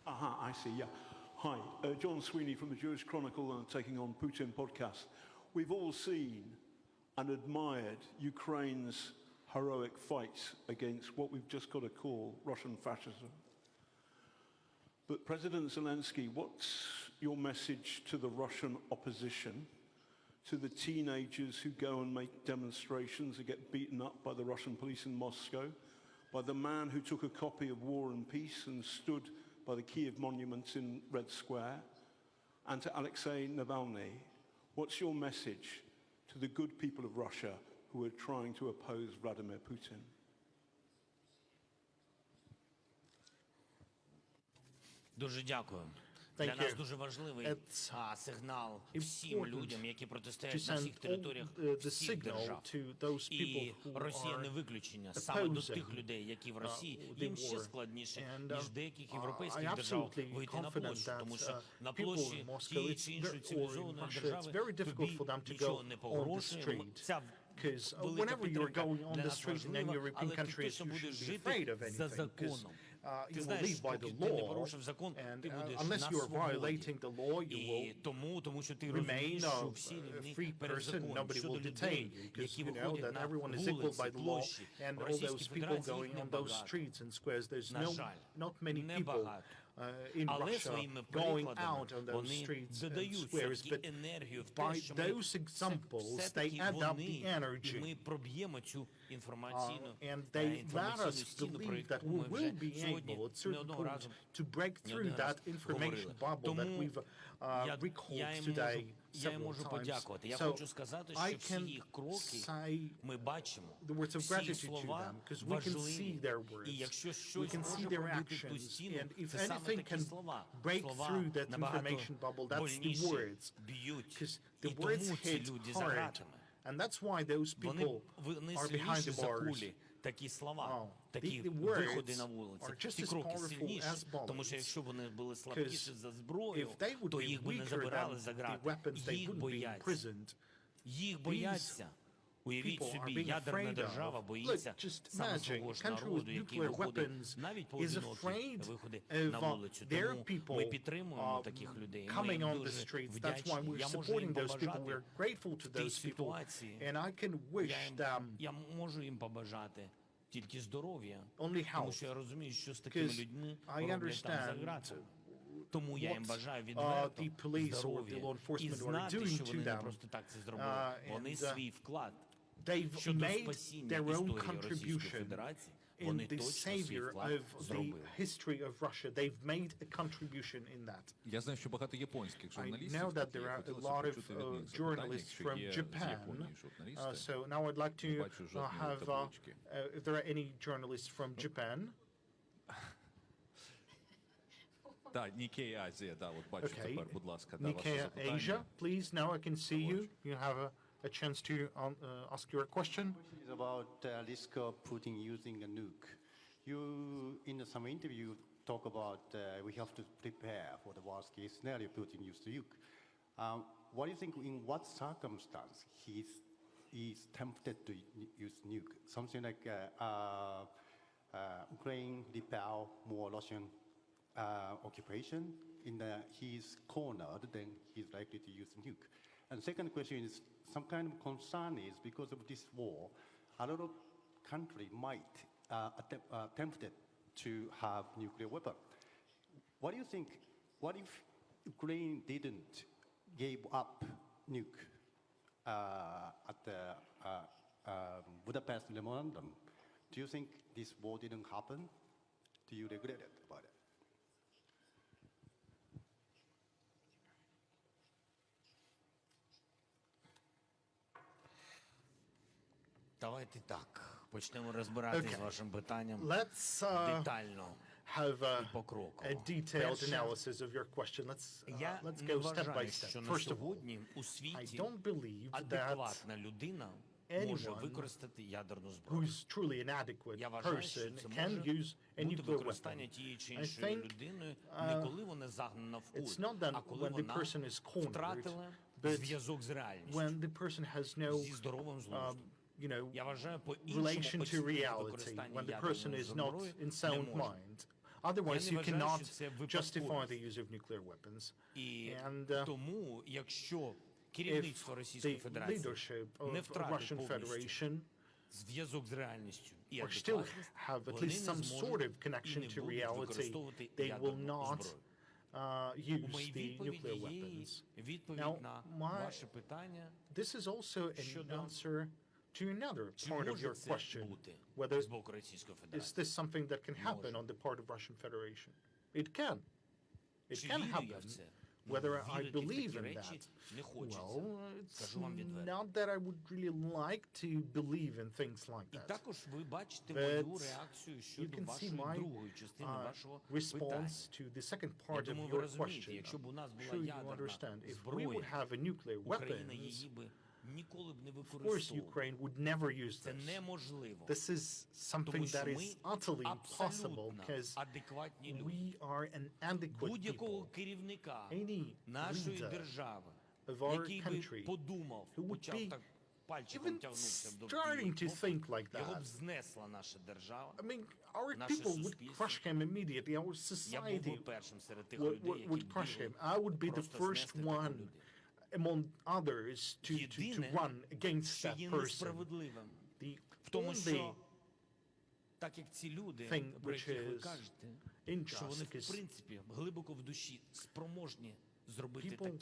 I see, yeah. Hi, John Sweeney from the Jewish Chronicle and Taking on Putin podcast. We've all seen and admired Ukraine's heroic fight against what we've just got to call Russian fascism. But President Zelensky, what's your message to the Russian opposition, to the teenagers who go and make demonstrations and get beaten up by the Russian police in Moscow, by the man who took a copy of War and Peace and stood by the Kiev monuments in Red Square, and to Alexei Navalny? What's your message to the good people of Russia who are trying to oppose Vladimir Putin? Дуже дякую. Thank Для нас you. дуже важливий It's сигнал всім important людям, які to протистоять на всіх send територіях all the всіх signal держав. to those people І who Росія не are виключення. Саме до тих opposing людей, які в Росії, the їм ще war. складніше, And, ніж деяких I європейських держав absolutely вийти на confident площу, that тому що на people площі in Moscow, тієї it's чи іншої or in цивілізованої Russia, it's держави very difficult for them тобі to go нічого не on the погрожує. street. Ця Because велика whenever you're підтримка going on для the нас street in any важлива, European але ти countries, точно you будеш should be afraid жити of за anything, because законом. you Ти will знаєш, live by поки the ти не law, порушив закон, and ти будеш unless на you are свободі. violating the law, you І will тому що ти remain розумієш, що a всі рівні free перед person. законом, Nobody щодо will detain людей, you, because які you know виходять that на everyone is equal вулиці, by the law, площі. and В all Російській those people Федерації going їх on those небагато. streets and squares. There's На жаль, not many people небагато. in Але Russia своїми going прикладами out on those вони streets and додають squares, все-таки but енергію в by те, що ми those examples, they все-таки add up вони, the і energy. ми проб'ємо цю інформаційну And they let інформаційну us стіну, про believe that яку we ми will вже be сьогодні able at не certain одного point разу to break не through один that раз information говорили. bubble that Тому we've я recalled їм today я їм several можу times. подякувати. Я So хочу сказати, I що всі can їх кроки say ми бачимо. the words of Всі gratitude to слова them, because we can see важливі. their І words, якщо we щось can see може their пробити ту actions, стіну, and if це саме anything такі can слова. break Слова through that набагато information bubble, that's the больніші words, б'ють. because І the words тому ці hit люди за hard, ґратами. and that's why those people Вони are behind сильніші the за bars. кулі. Такі слова, такі the виходи words на вулиці, are just ці as кроки powerful сильніші, as bullets. тому що якщо вони були слабкіші за зброю, If they would то be їх би не weaker забирали than за the ґрати. weapons, they Їх wouldn't be бояться. imprisoned. Їх бояться. Уявіть People are собі, being ядерна afraid держава of. боїться Look, just саме imagine, свого a ж country with народу, який nuclear виходить weapons навіть is поодинокі afraid виходи of на вулицю. their Тому people ми підтримуємо таких людей. Ми coming їм on the дуже streets. That's вдячні. why we're Я можу supporting їм those people. побажати We're grateful to в тій those people. ситуації. And I can wish them Я можу їм побажати тільки здоров'я, only тому health. що я розумію, що з такими Because людьми I роблять там за understand ґратами. Тому я їм what, бажаю відверто the police or the здоров'я law і enforcement are знати, doing що to вони не them. просто так це зробили. Вони And, свій вклад They've щодо made спасіння their own історії Російської contribution Федерації in the savior of the history of Russia. They've made a contribution in that. Я знаю, що багато японських I журналістів. know that there are a lot of journalists from Japan. So now I'd like to have, if there are any journalists from Japan. Так, Nikkei Asia, да, от бачу тепер, будь ласка, да, ваше Nikkei запитання. Asia, please, now I can see you. You have a chance to ask your question. It's about risk of Putin using a nuke. You, in some interview, talk about we have to prepare for the worst case scenario, Putin used the nuke. What do you think, in what circumstance he's tempted to use nuke? Something like Ukraine repel more Russian occupation, he's cornered, then he's likely to use nuke. And second question is, some kind of concern is because of this war, a lot of countries might tempted to have nuclear weapon. What do you think? What if Ukraine didn't give up nuke at the Budapest memorandum? Do you think this war didn't happen? Do you regret it about it? Давайте так, почнемо розбиратися з вашим питанням детально. Have a detailed analysis of your question. Let's go step by step. First of all, I don't believe that anyone who's truly an adequate person can use a nuclear weapon. I think it's not that when the person is cornered, but when the person has no relation to reality, when the person is not in sound mind. Otherwise, you cannot justify the use of nuclear weapons. And if the leadership of the Russian Federation or still have at least some sort of connection to reality, they will not use the nuclear weapons. Now, this is also an answer to another part of your question, whether is this something that can happen on the part of Russian Federation? It can. It can happen. Whether I believe in that, well, it's not that I would really like to believe in things like that. But you can see my response to the second part of your question. I'm sure you understand. If we would have a nuclear weapons, of course, Ukraine would never use this. This is something that is utterly impossible because we are an adequate people. Any leader of our country who would be even starting to think like that, I mean, our people would crush him immediately. Our society would crush him. I would be the first one among others to run against that person. The only thing which is injustice is people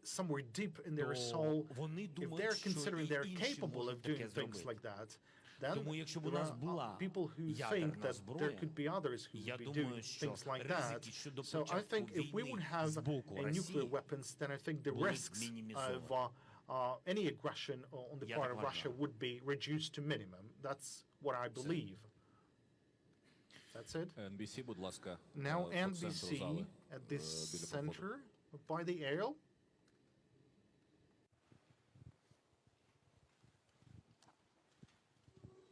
somewhere deep in their soul, if they're considering they're capable of doing things like that, then there are people who think that there could be others who would be doing things like that. So I think if we would have nuclear weapons, then I think the risks of any aggression on the part of Russia would be reduced to minimum. That's what I believe. That's it. NBC, будь ласка. Now NBC at this center by the aisle.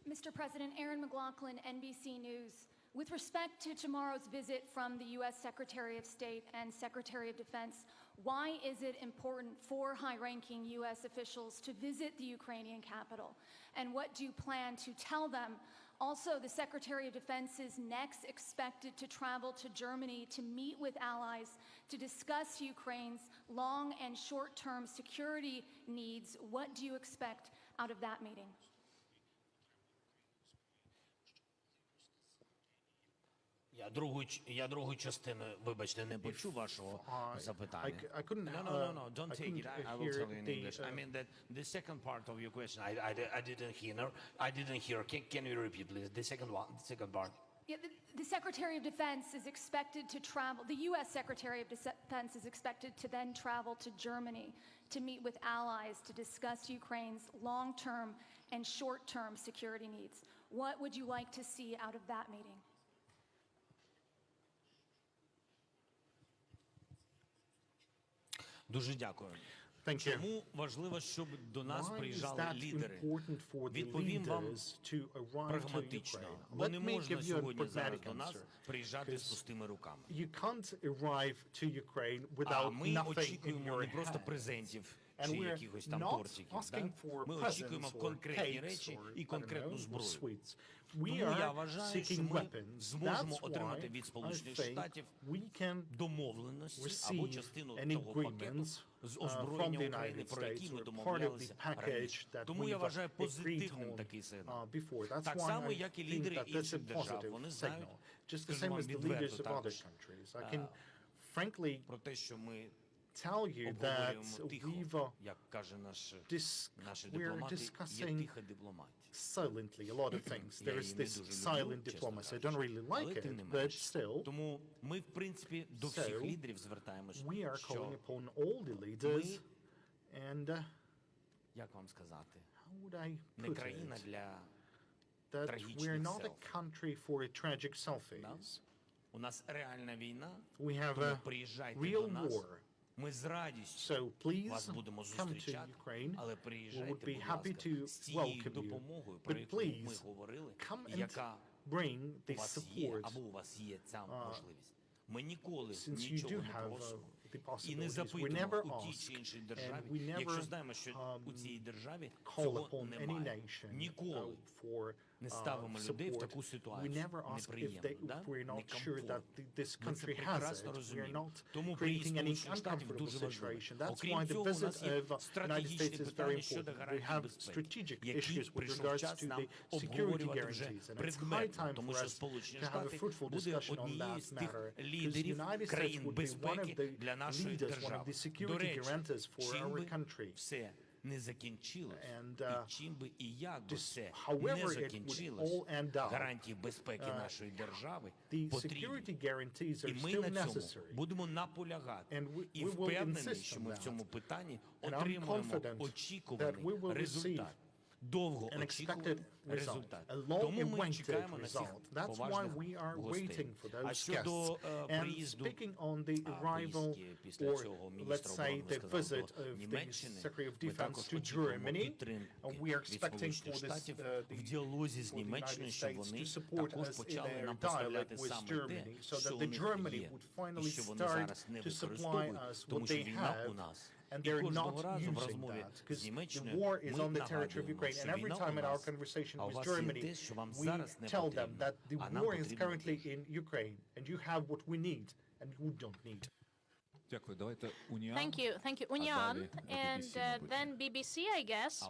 Mr. President, Aaron McLaughlin, NBC News. With respect to tomorrow's visit from the U.S. Secretary of State and Secretary of Defense, why is it important for high-ranking U.S. officials to visit the Ukrainian capital? And what do you plan to tell them? Also, the Secretary of Defense is next expected to travel to Germany to meet with allies to discuss Ukraine's long and short-term security needs. What do you expect out of that meeting? Я другу частину, вибачте, не почув вашого запитання. I couldn't. No, don't take it. I will tell you in English. I mean that the second part of your question, I didn't hear. I didn't hear. Can you repeat, please? The second part. Yeah, the Secretary of Defense is expected to travel, the U.S. Secretary of Defense is expected to then travel to Germany to meet with allies to discuss Ukraine's long-term and short-term security needs. What would you like to see out of that meeting? Дуже дякую. Чому важливо, щоб до нас приїжджали лідери? Відповім вам прагматично, бо не можна сьогодні зараз до нас приїжджати з пустими руками. А ми очікуємо не просто презентів чи якихось там тортиків. Ми очікуємо конкретні речі і конкретну зброю. Тому я вважаю, що ми зможемо отримати від Сполучених Штатів домовленості або частину того пакету з озброєння України, про який ми домовлялися раніше. Тому я вважаю позитивним такий сигнал. Так само, як і лідери інших держав. Вони знають, скажу вам відверто також, про те, що ми обговорюємо тихо, як каже наші дипломати, є тиха дипломатія. Silently, a lot of things. There is this silent diplomacy. I don't really like it, but still. Тому ми, в принципі, до всіх лідерів звертаємося, we are calling upon all the leaders, and як вам сказати, how would I не put країна it? для That трагічних we're not a селфі. country for tragic selfies. У нас реальна війна, We have тому a приїжджайте real до нас. war. Ми з радістю So please вас будемо come to зустрічати, Ukraine. але We would приїжджайте, be будь happy ласка, to з цією welcome you. допомогою, про But яку ми please говорили, come and яка bring у this вас є, support. або у вас є ця можливість. Ми ніколи Since you нічого do не have просимо the і не possibilities, we запитуємо never у тій ask, чи іншій and державі, we якщо never знаємо, що у цій державі call цього upon any немає. nation Ніколи for не ставимо людей в support. таку We ситуацію never ask if неприємну, we're not sure that this Ми це country has прекрасно it. We're розуміємо. not Тому приїзд creating any Сполучених Штатів uncomfortable дуже важливий. situation. That's Окрім why the цього, у visit нас є of United States стратегічні is very питання щодо important. We гарантій have безпеки, strategic які issues with прийшов regards час to нам the security обговорювати вже guarantees. And it's high предметно, time тому for що us Сполучені to have a Штати fruitful буде discussion on однією that з тих matter. Because лідерів United States країн would be one of безпеки the для нашої leaders, one of держави. the До security речі, guarantors for чим our би country. все не закінчилось, і чим би і як би все however не it would закінчилось, all end up, гарантії безпеки нашої держави the потрібні. security guarantees are І ми still на цьому necessary. будемо наполягати. І we will впевнений, insist що on ми в that. цьому питанні And I'm отримаємо confident очікуваний that we will результат. an Довгоочікуваний expected result, результат. a Тому ми long-awaited чекаємо на цих result. That's why поважних we are гостей. waiting for А those щодо guests. And приїзду, speaking on the arrival, поїздки після or цього let's міністра say оборони the сказав visit до of the Німеччини, Secretary of ми Defense також to очікуємо Germany, підтримки we are від expecting Сполучених for this, Штатів the в діалозі з for the Німеччиною, United щоб States вони to support також us in почали their нам dialogue поставляти with саме те, Germany, so що that у the них Germany є, would і finally що вони start зараз не to supply використовують, us what тому що they війна у have, нас. and І they're кожного not разу в using розмові that, з because the Німеччиною war is ми on the territory of нагадуємо, Ukraine, що and every війна у time in our нас, conversation а у with вас є Germany, те, що вам we зараз не tell them потрібно, that the а нам war is потрібно currently те. in Ukraine, and you have what we need, and you don't need. Дякую. Давайте Уніан. Thank you. Thank you. Unyan, and then BBC, I guess.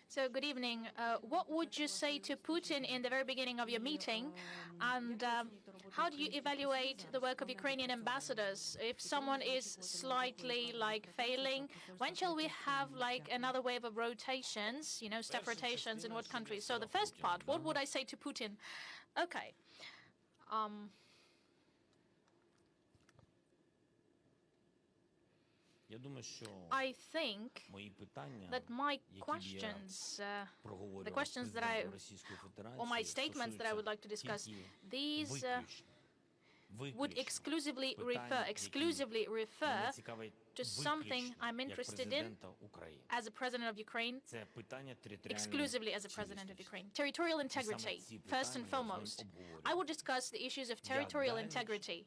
So, good evening. What would you say to Putin in the very beginning of your meeting? And how do you evaluate the work of Ukrainian ambassadors? If someone is slightly failing, when shall we have another wave of rotations, staff rotations in what countries? So the first part, what would I say to Putin? Okay. I think that my questions, the questions that or my statements that I would like to discuss, these would exclusively refer to something I'm interested in as a president of Ukraine, exclusively as a president of Ukraine. Territorial integrity, first and foremost. I will discuss the issues of territorial integrity.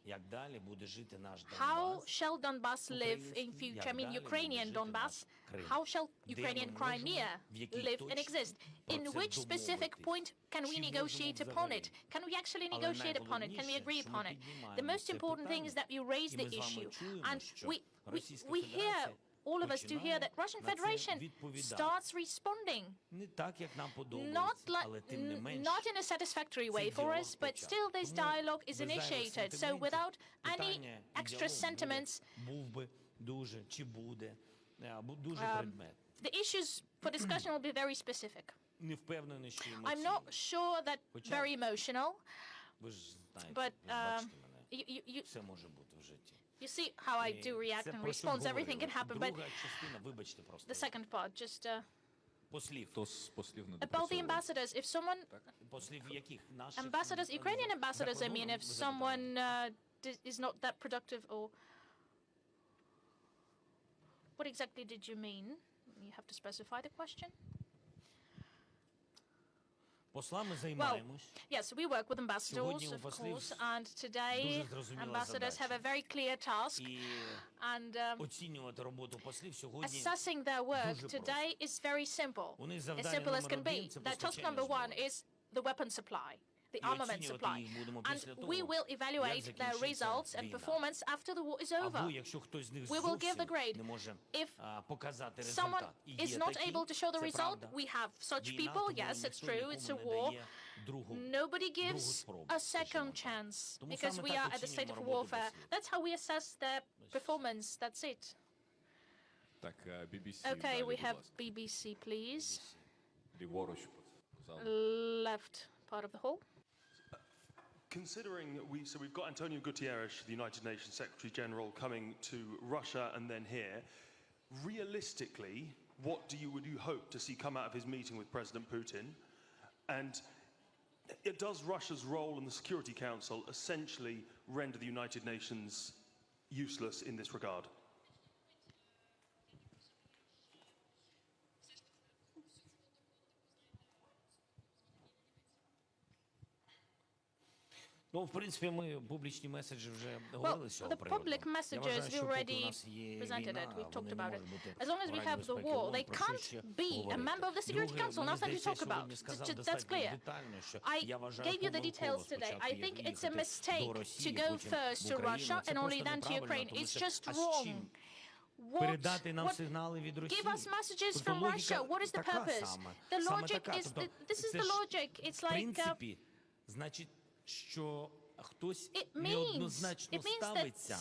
How shall Donbass live in future? I mean, Ukrainian Donbass. How shall Ukrainian Crimea live and exist? In which specific point can we negotiate upon it? Can we actually negotiate upon it? Can we agree upon it? The most important thing is that you raise the issue. And we hear all of us to hear that Russian Federation starts responding. Not in a satisfactory way for us, but still this dialogue is initiated. So without any extra sentiments, the issues for discussion will be very specific. I'm not sure that very emotional, but you see how I do react and respond. Everything can happen, but the second part, just about the ambassadors. If someone, ambassadors, Ukrainian ambassadors, I mean, if someone is not that productive, or what exactly did you mean? You have to specify the question. Well, yes, we work with ambassadors, of course, and today ambassadors have a very clear task, and assessing their work today is very simple, as simple as can be. Their task number one is the weapon supply, the armament supply, and we will evaluate their results and performance after the war is over. We will give the grade. If someone is not able to show the result, we have such people. Yes, it's true, it's a war. Nobody gives a second chance because we are at the state of warfare. That's how we assess their performance. That's it. Okay, we have BBC, please. Left part of the hall. Considering we've got Antonio Guterres, the United Nations Secretary General, coming to Russia and then here. Realistically, what would you hope to see come out of his meeting with President Putin? And does Russia's role in the Security Council essentially render the United Nations useless in this regard? Ну, в принципі, ми публічні меседжі вже говорили з цього приводу. The public messages we already presented it. We've talked about it. As long as we have the war, they can't be a member of the Security Council. Nothing to talk about. That's clear. I gave you the details today. I think it's a mistake to go first to Russia and only then to Ukraine. It's just wrong. Give us messages from Russia. What is the purpose? The logic is this is the logic. It's like. Що хтось неоднозначно ставиться,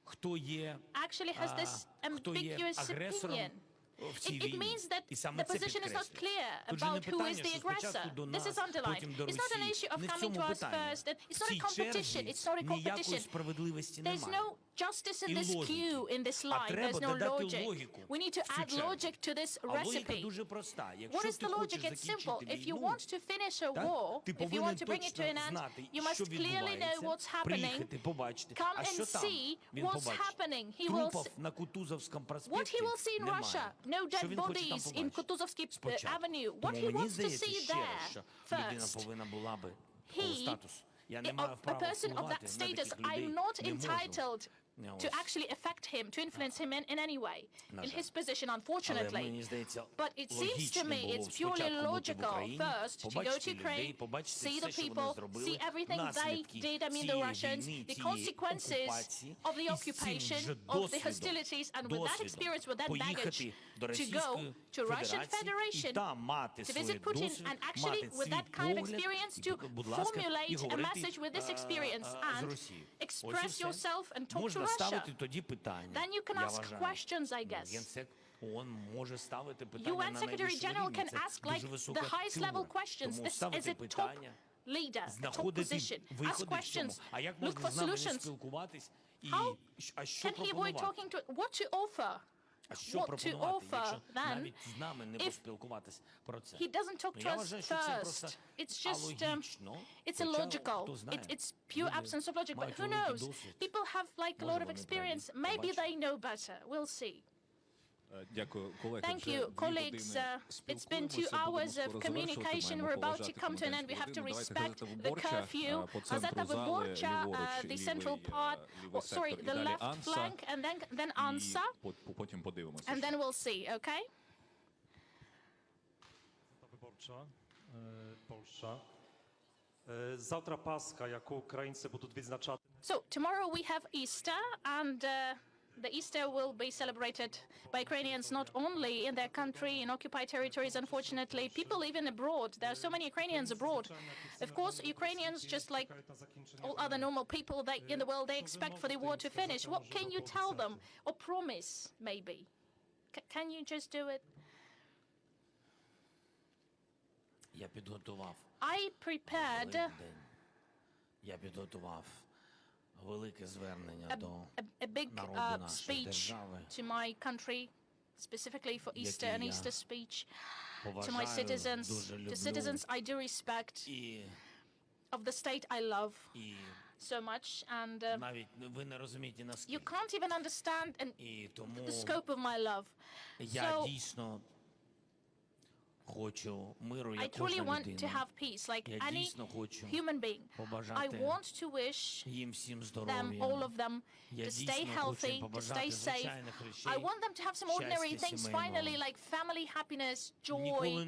хто є агресором в цій війні. І саме це підкреслює. Тут же не питання, що спочатку до нас, потім до Росії. Не в цьому питання. В цій черзі ніякої справедливості немає. Justice in this queue, in this line. There's no logic. We need to add logic to this recipe. What is the logic? It's simple. If you want to finish a war, if you want to bring it to an end, you must clearly know what's happening. Come and see what's happening. What he will see in Russia, no dead bodies in Kutuzovsky Avenue. What he wants to see there first. A person of that status, I'm not entitled to actually affect him, to influence him in any way, in his position, unfortunately. But it seems to me it's purely logical first to go to Ukraine, see the people, see everything they did, I mean the Russians, the consequences of the occupation, of the hostilities, and with that experience, with that baggage, to go to Russian Federation, to visit Putin, and actually with that kind of experience to formulate a message with this experience and express yourself and talk to Russia. Then you can ask questions, I guess. UN Secretary General can ask like the highest level questions. This is a top leader, a top position. Ask questions, look for solutions. How can he avoid talking to, what to offer? What to offer then if he doesn't talk to us first? It's just, it's illogical. It's pure absence of logic. But who knows? People have like a lot of experience. Maybe they know better. We'll see. Thank you, colleagues. It's been 2 hours of communication. We're about to come to an end. We have to respect the curfew. Gazeta Wyborcza, the central part, sorry, the left flank, and then answer, and then we'll see, okay? So tomorrow we have Easter, and the Easter will be celebrated by Ukrainians not only in their country, in occupied territories, unfortunately. People even abroad. There are so many Ukrainians abroad. Of course, Ukrainians, just like all other normal people in the world, they expect for the war to finish. What can you tell them or promise, maybe? Can you just do it? I prepared a big speech to my country, specifically for Easter, an Easter speech to my citizens, the citizens I do respect, of the state I love so much, and you can't even understand the scope of my love. So I truly want to have peace, like any human being. I want to wish them, all of them, to stay healthy, to stay safe. I want them to have some ordinary things, finally, like family happiness, joy.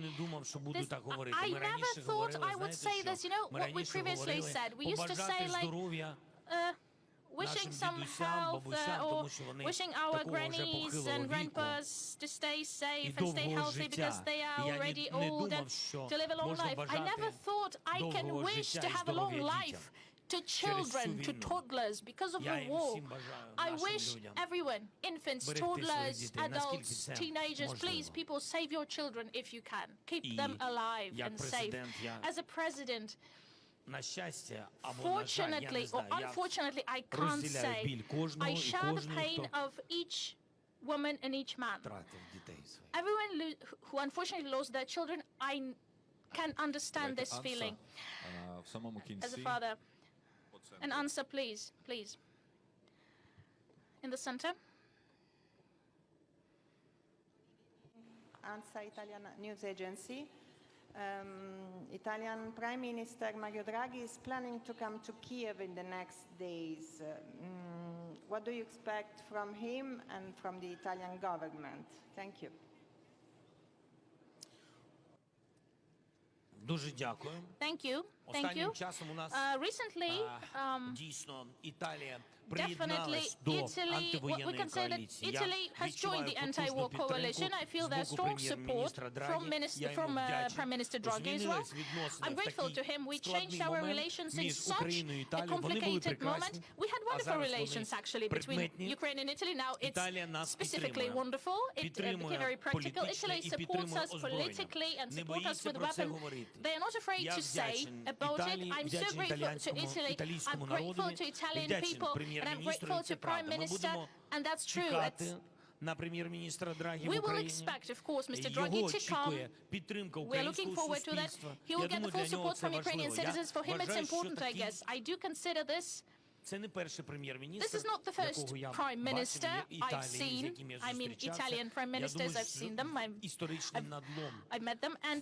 I never thought I would say this, you know, what we previously said. We used to say, like, wishing some health or wishing our grannies and grandpas to stay safe and stay healthy because they are already old and to live a long life. I never thought I can wish to have a long life to children, to toddlers, because of the war. I wish everyone, infants, toddlers, adults, teenagers, please, people, save your children if you can. Keep them alive and safe. As a president, fortunately or unfortunately, I can't say. I share the pain of each woman and each man. Everyone who unfortunately lost their children, I can understand this feeling. As a father. An answer, please, please. In the center. ANSA, Italian news agency. Italian Prime Minister Mario Draghi is planning to come to Kiev in the next days. What do you expect from him and from the Italian government? Thank you. Thank you. Thank you. Recently, definitely Italy, we can say that Italy has joined the anti-war coalition. I feel there's strong support from Prime Minister Draghi as well. I'm grateful to him. We changed our relations in such a complicated moment. We had wonderful relations actually between Ukraine and Italy. Now it's specifically wonderful. It became very practical. Italy supports us politically and supports us with weapons. They are not afraid to say about it. I'm so grateful to Italy. I'm grateful to Italian people. And I'm grateful to Prime Minister, and that's true. We will expect, of course, Mr. Draghi to come. We're looking forward to that. He will get the full support from Ukrainian citizens. For him, it's important, I guess. I do consider this. This is not the first Prime Minister I've seen. I mean, Italian Prime Ministers, I've seen them. I've met them. And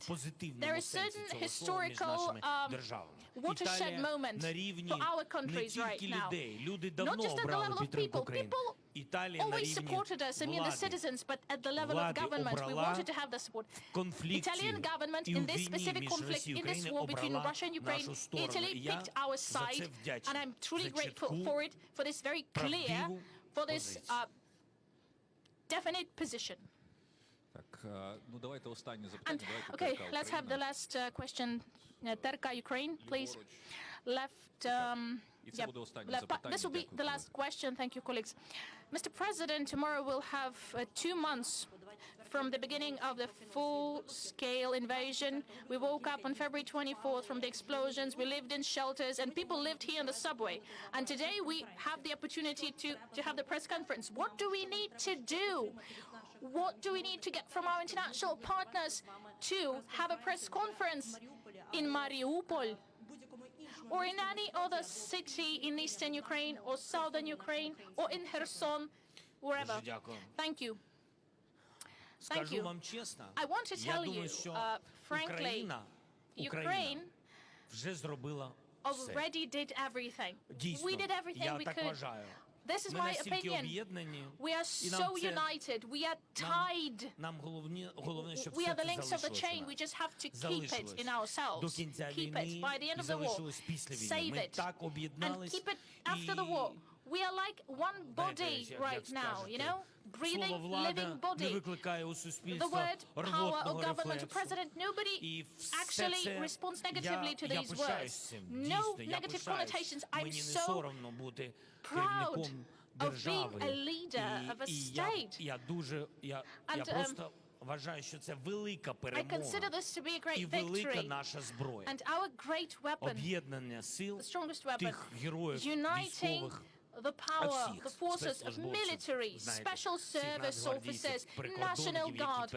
there is certain historical watershed moment for our countries right now. Not just at the level of people. People always supported us, I mean the citizens, but at the level of government, we wanted to have the support. Italian government in this specific conflict, in this war between Russia and Ukraine, Italy picked our side, and I'm truly grateful for it, for this very clear, for this definite position. And, okay, let's have the last question. Terka, Ukraine, please. Left. This will be the last question. Thank you, colleagues. Mr. President, tomorrow we'll have 2 months from the beginning of the full-scale invasion. We woke up on February 24th from the explosions. We lived in shelters, and people lived here in the subway. And today we have the opportunity to have the press conference. What do we need to do? What do we need to get from our international partners to have a press conference in Mariupol or in any other city in eastern Ukraine or southern Ukraine or in Kherson, wherever? Thank you. Thank you. I want to tell you, frankly, Ukraine already did everything. We did everything we could. This is my opinion. We are so united. We are tied. We are the links of the chain. We just have to keep it in ourselves. Keep it by the end of the war. Save it. And keep it after the war. We are like one body right now, you know? Breathing, living body. The word power or government or president, nobody actually responds negatively to these words. No negative connotations. I'm so proud of being a leader of a state. I consider this to be a great victory. And our great weapon, the strongest weapon, uniting the power, the forces of military, special service officers, National Guard,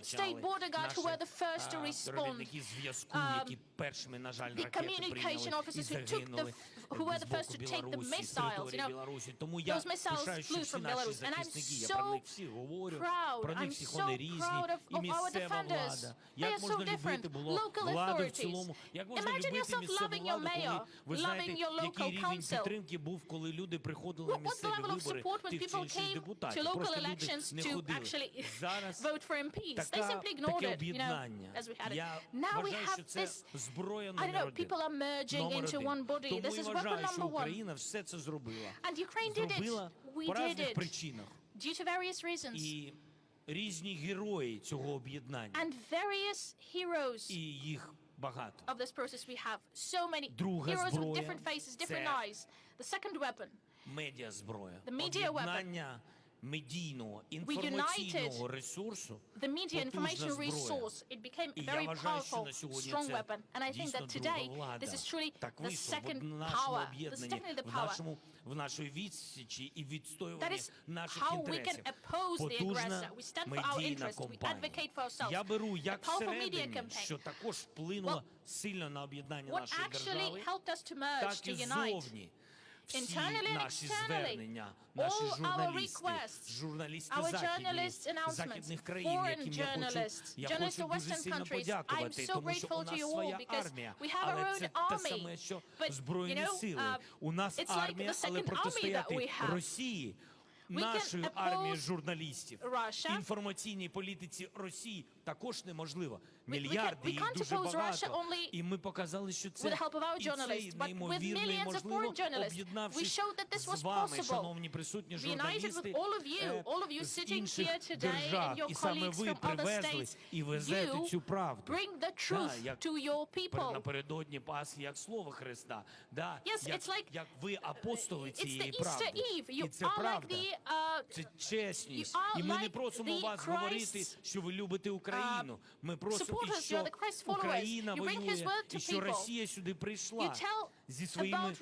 State Border Guard, who were the first to respond, the communication officers who were the first to take the missiles. You know, those missiles flew from Belarus, and I'm so proud of our defenders. They are so different. Local authorities. Imagine yourself loving your mayor, loving your local council. What's the level of support when people came to local elections to actually vote for MPs? They simply ignored it, you know, as we had it. Now we have this, I don't know, people are merging into one body. This is weapon number one. And Ukraine did it. We did it. Due to various reasons. And various heroes of this process we have. So many heroes with different faces, different eyes. The second weapon. The media weapon. We united the media information resource. It became a very powerful, strong weapon. And I think that today, this is truly the second power. This is definitely the power. That is how we can oppose the aggressor. We stand for our interests. We advocate for ourselves. A powerful media campaign. Well, what actually helped us to merge, to unite? Internally and externally, all our requests, our journalists' announcements, foreign journalists, journalists of Western countries, I'm so grateful to you all because we have our own army. But, you know, it's like the second army that we have. Нашою армією журналістів, інформаційній політиці Росії також неможливо. Мільярди, їх дуже багато. І ми показали, що це неймовірно і можливо, об'єднавшись з вами, шановні присутні журналісти з інших держав. І саме ви привезли і везете цю правду. Як напередодні Пасхи, як слово Христа. Як ви апостоли цієї правди. І це правда. Це чесність. І ми не просимо вас говорити, що ви любите Україну. Ми просимо, що Україна воює, і що Росія сюди прийшла зі своїми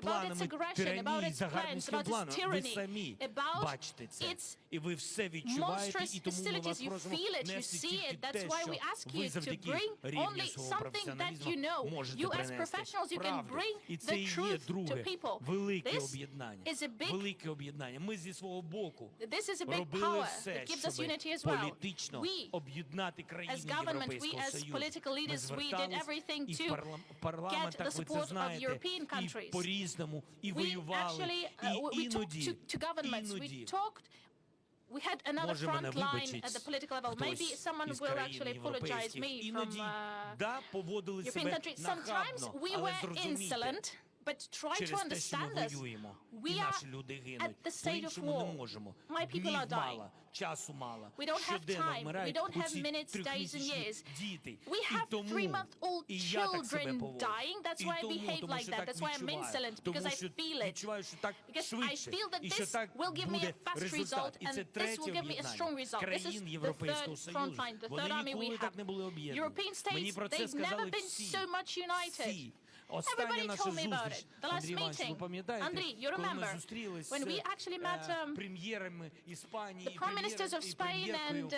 планами тиранії, загарбницьким планом. Ви самі бачите це. І ви все відчуваєте, і тому ми вас просимо нести тільки те, що ви завдяки рівні свого професіоналізму можете принести правду. І це і є друге велике об'єднання. Велике об'єднання. Ми зі свого боку робили все, щоб політично об'єднати країни Європейського Союзу. Ми звертались, і парламент, так ви це знаєте, і по-різному, і воювали, і іноді. We had another front line at the political level. Maybe someone will actually apologize me from European countries. Sometimes we were insolent, but try to understand us. We are at the state of war. My people are dying. We don't have time. We don't have minutes, days, and years. We have 3-month-old children dying. That's why I behave like that. That's why I'm insolent, because I feel it. Because I feel that this will give me a fast result, and this will give me a strong result. This is the third front line, the third army we have. European states, they've never been so much united. Everybody told me about it. The last meeting, Andriy, you remember, when we actually met the prime ministers of Spain and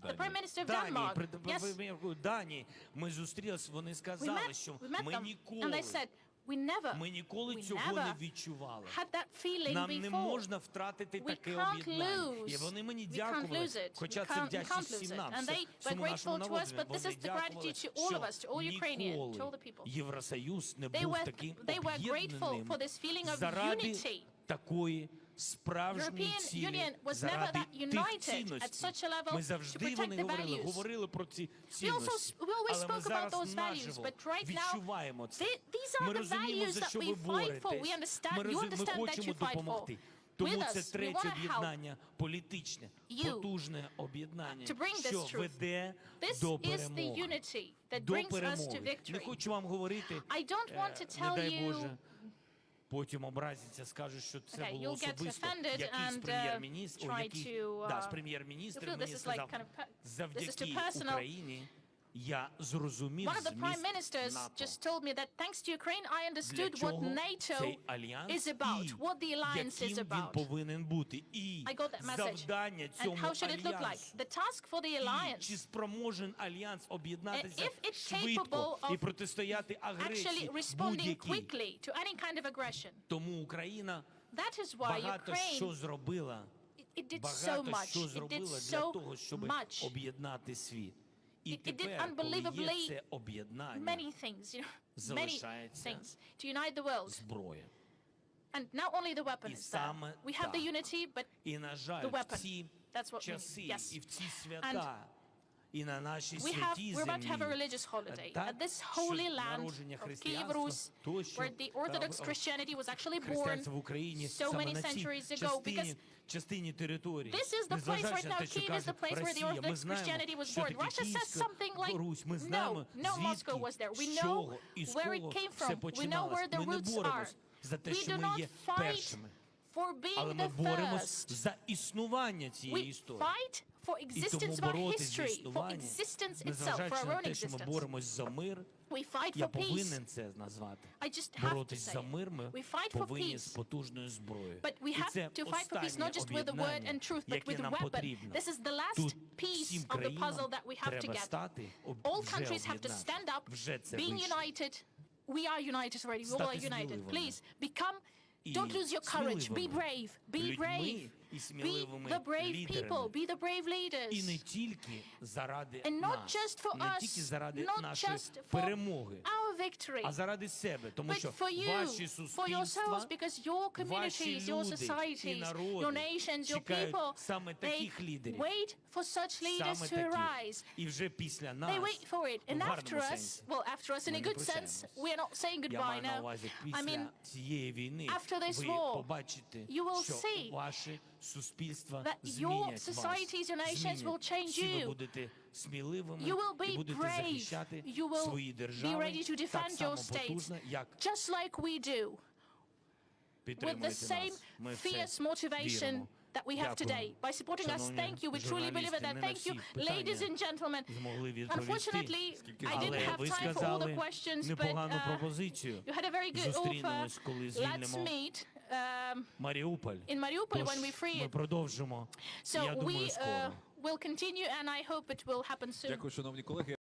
the prime minister of Denmark. Yes. Ми зустрілися, вони сказали, що ми ніколи цього не відчували. Нам не можна втратити таке об'єднання. І вони мені дякували, хоча це вдячність всім нам, всьому нашому народу. Вони дякували, що ніколи Євросоюз не був таким об'єднаним заради такої European Union was never that united at such a level to protect the values. We always spoke about those values, but right now, these are the values that we fight for. We understand, you understand that you fight for. Тому With це us, we третє want to help об'єднання, політичне, you потужне об'єднання, to bring this що truth. веде This до is the перемоги. unity that До brings us to перемоги. Не victory. хочу вам говорити, I don't want to не tell дай you. Боже, потім образяться, скажуть, що це Okay, було you'll get особисто. offended Якийсь and прем'єр-міністр, try який, to, да, з прем'єр-міністром you feel мені this is like сказав, kind of this is завдяки too personal. Україні я зрозумів One of the prime зміст ministers НАТО. just told me that thanks to Ukraine, I Для understood what чого NATO цей альянс is about, і what the alliance is яким він about. повинен бути. І I got that message. завдання And цьому how should it look like? альянсу. The task for the І alliance, чи спроможен альянс об'єднатися if it's швидко capable і of протистояти агресії actually responding будь-якій. quickly to any kind of aggression. Тому Україна That is why багато що Ukraine, зробила. it did so Багато much. що It did зробила для so того, щоб much. об'єднати світ. І It did тепер, коли є unbelievably це об'єднання, many things, you know, many залишається things to unite the world. зброя. And not only the weapon І is there. саме We have the так. unity, but І, на жаль, the в weapon. ці That's what we часи need. Yes. і в ці свята, і на нашій We're святій about to have a землі, religious holiday так, at this що holy land народження of Kiev християнства, Rus, то, що, where the Orthodox Christianity was actually born християнство в Україні so саме many на цій centuries ago. Because частині території. this is the place right Незважаючи на now, те, що Kiev is каже the place where the Росія, ми Orthodox знаємо, Christianity was що born. таке Russia says Київська something like, Русь. Ми no, знаємо, no Moscow was there. We know where it came from. We know where the Ми не roots are. боремось за те, We що do ми not є fight першими. for being Але ми the боремось first. за існування цієї We історії. fight for І existence тому of our боротись за history, for існування, existence itself, for незважаючи our на own те, що ми existence. боремось за мир, We fight я for peace. повинен це назвати. I just have to Боротись за say, мир ми we fight for повинні з peace. потужною зброєю. But we І have це to fight for peace останнє not just with the word об'єднання, and truth, but яке with the нам weapon. потрібно. This is the last Тут piece всім of the країнам puzzle that we have to треба get. стати, All вже countries have to об'єднати. stand up, Вже це being вийшло. united. We are united already. We all Стати are united. сміливими. Please become. І Don't lose your courage. Be сміливими. brave. Be Людьми brave. і Be сміливими the brave лідерами. people. Be the brave І leaders. не тільки заради And not нас, just for не us, тільки заради not нашої just for перемоги, our victory, а заради себе, тому but що for you, ваші for yourselves, суспільства, because your ваші communities, your люди і societies, your народи nations, your чекають people, саме they таких лідерів, wait for such leaders саме to таких. arise. І вже після They нас, wait for it. And в after гарному us, сенсі, well, after us in ми a не good sense, прощаємося. we're not saying Я goodbye маю на now. увазі, I mean, після цієї війни after this ви war, побачите, you will що see ваші суспільства that your змінять вас, societies, your nations will change Всі ви you. будете сміливими You will і be будете brave. захищати You will свої be держави ready to так defend само your states, потужно, як just like we do, with the підтримуєте same нас. Ми в це fierce motivation віримо. that we have Дякую. today. By supporting us, Шановні thank you. We truly believe in журналісти, that. не на Thank you, всі ladies питання and gentlemen. змогли відповісти, Unfortunately, I didn't але have ви time for all the сказали questions, but непогану пропозицію. you had a very good offer. Зустрінемось, коли Let's звільнимо meet Маріуполь. in Mariupol when we Тож free ми it. продовжимо. So Я думаю, we скоро. will continue, and I hope it will happen soon. Дякую, шановні колеги.